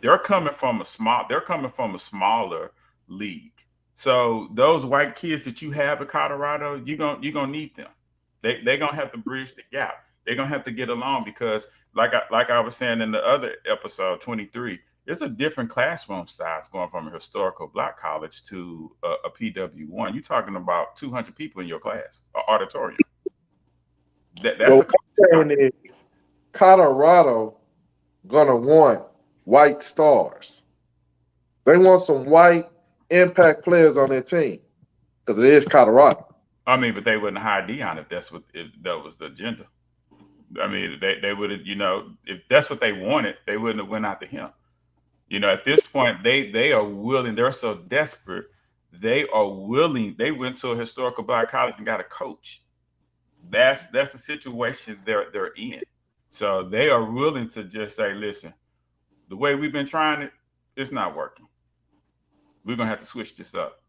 they're coming from a smaller league. So those white kids that you have in Colorado, you're gonna need them. They're gonna have to bridge the gap. They're gonna have to get along because, like I was saying in the other episode 23, it's a different classroom size going from a historical black college to a PW1. You're talking about 200 people in your class, or auditorium. That's Well, what I'm saying is Colorado gonna want white stars. They want some white impact players on their team because it is Colorado. I mean, but they wouldn't hire Dion if that was the agenda. I mean, they would have, if that's what they wanted, they wouldn't have went after him. At this point, they are willing. They're so desperate. They are willing. They went to a historical black college and got a coach. That's the situation they're in. So they are willing to just say, listen, the way we've been trying it, it's not working. We're gonna have to switch this up.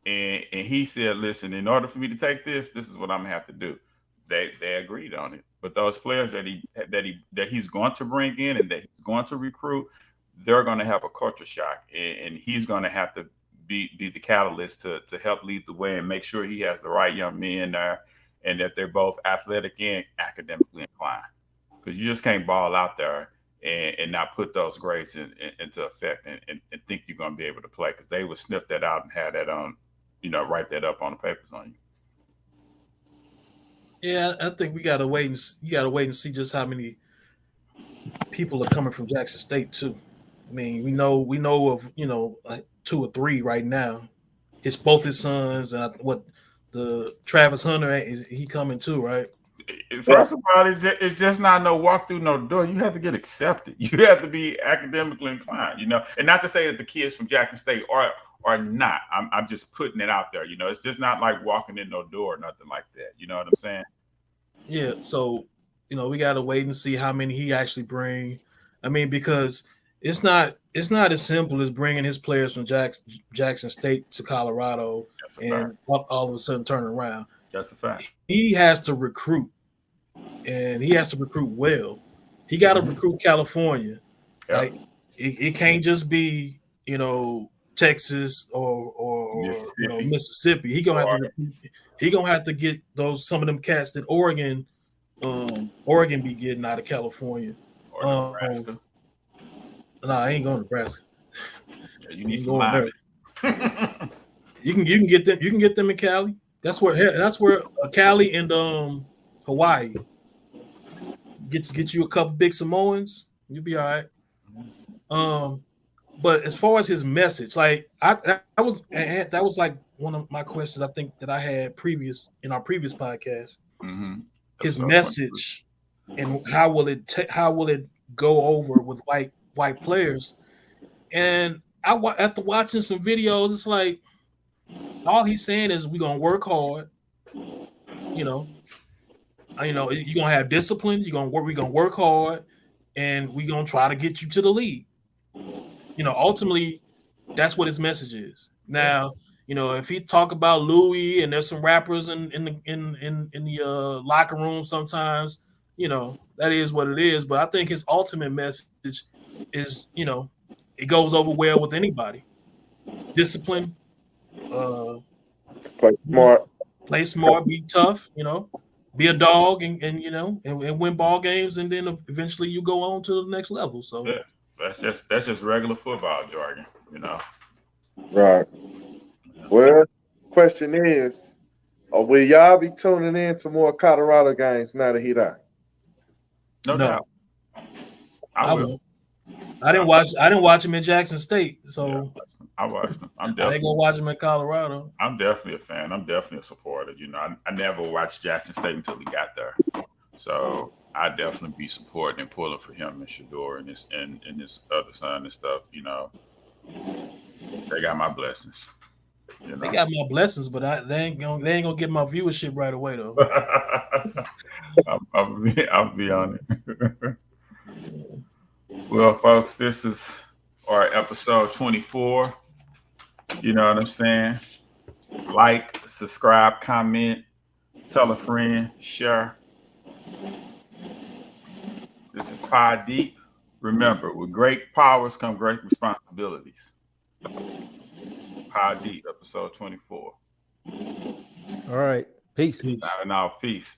And he said, listen, in order for me to take this is what I'm gonna have to do. They agreed on it. But those players that he's going to bring in and that he's going to recruit, they're going to have a culture shock, and he's going to have to be the catalyst to help lead the way and make sure he has the right young men there, and that they're both athletic and academically inclined. Because you just can't ball out there and not put those grades into effect and think you're going to be able to play, because they would sniff that out and have that on, write that up on the papers on you. Yeah, I think you gotta wait and see just how many people are coming from Jackson State too. I mean, we know of like 2 or 3 right now. It's both his sons, and the Travis Hunter, is he coming too, right? First of all, it's just not no walk through no door. You have to get accepted. You have to be academically inclined, and not to say that the kids from Jackson State are not. I'm just putting it out there. It's just not like walking in no door or nothing like that. You know what I'm saying? Yeah. So, we got to wait and see how many he actually bring. I mean, because it's not as simple as bringing his players from Jackson State to Colorado and all of a sudden turn around. That's a fact. He has to recruit, and he has to recruit well. He got to recruit California. Yep. Like it can't just be Texas or Mississippi. He gonna have to get some of them cats that Oregon be getting out of California. Or Nebraska. Nah, I ain't going to Nebraska. Yeah, you need some linemen. You can get them. You can get them in Cali. That's where Cali and Hawaii. Get you a couple big Samoans, you'll be all right. But as far as his message, like that was like one of my questions I think that I had in our previous podcast. Mm-hmm. His message and how will it go over with white players? And after watching some videos, it's like all he's saying is we're gonna work hard. You're gonna have discipline. We're gonna work hard, and we're gonna try to get you to the league. Ultimately, that's what his message is. Now, if he talk about Louis and there's some rappers in the locker room sometimes, that is what it is. But I think his ultimate message is, it goes over well with anybody. Discipline, play smart, be tough, be a dog, and win ball games, and then eventually you go on to the next level. So. Yeah. That's just regular football jargon, Right. Well, question is, will y'all be tuning in to more Colorado games now that he died? No doubt. I will. I didn't watch him in Jackson State, so yeah, I watched him. I ain't gonna watch him in Colorado. I'm definitely a fan. I'm definitely a supporter. I never watched Jackson State until he got there, so I definitely be supporting and pulling for him and Shador and his other son and stuff. They got my blessings. They got my blessings, but they ain't gonna get my viewership right away though. I'll be on it. Well, folks, this is our episode 24. You know what I'm saying? Like, subscribe, comment, tell a friend, share. This is Pod Deep. Remember, with great powers come great responsibilities. Pod Deep, episode 24. All right. Peace. Now, peace.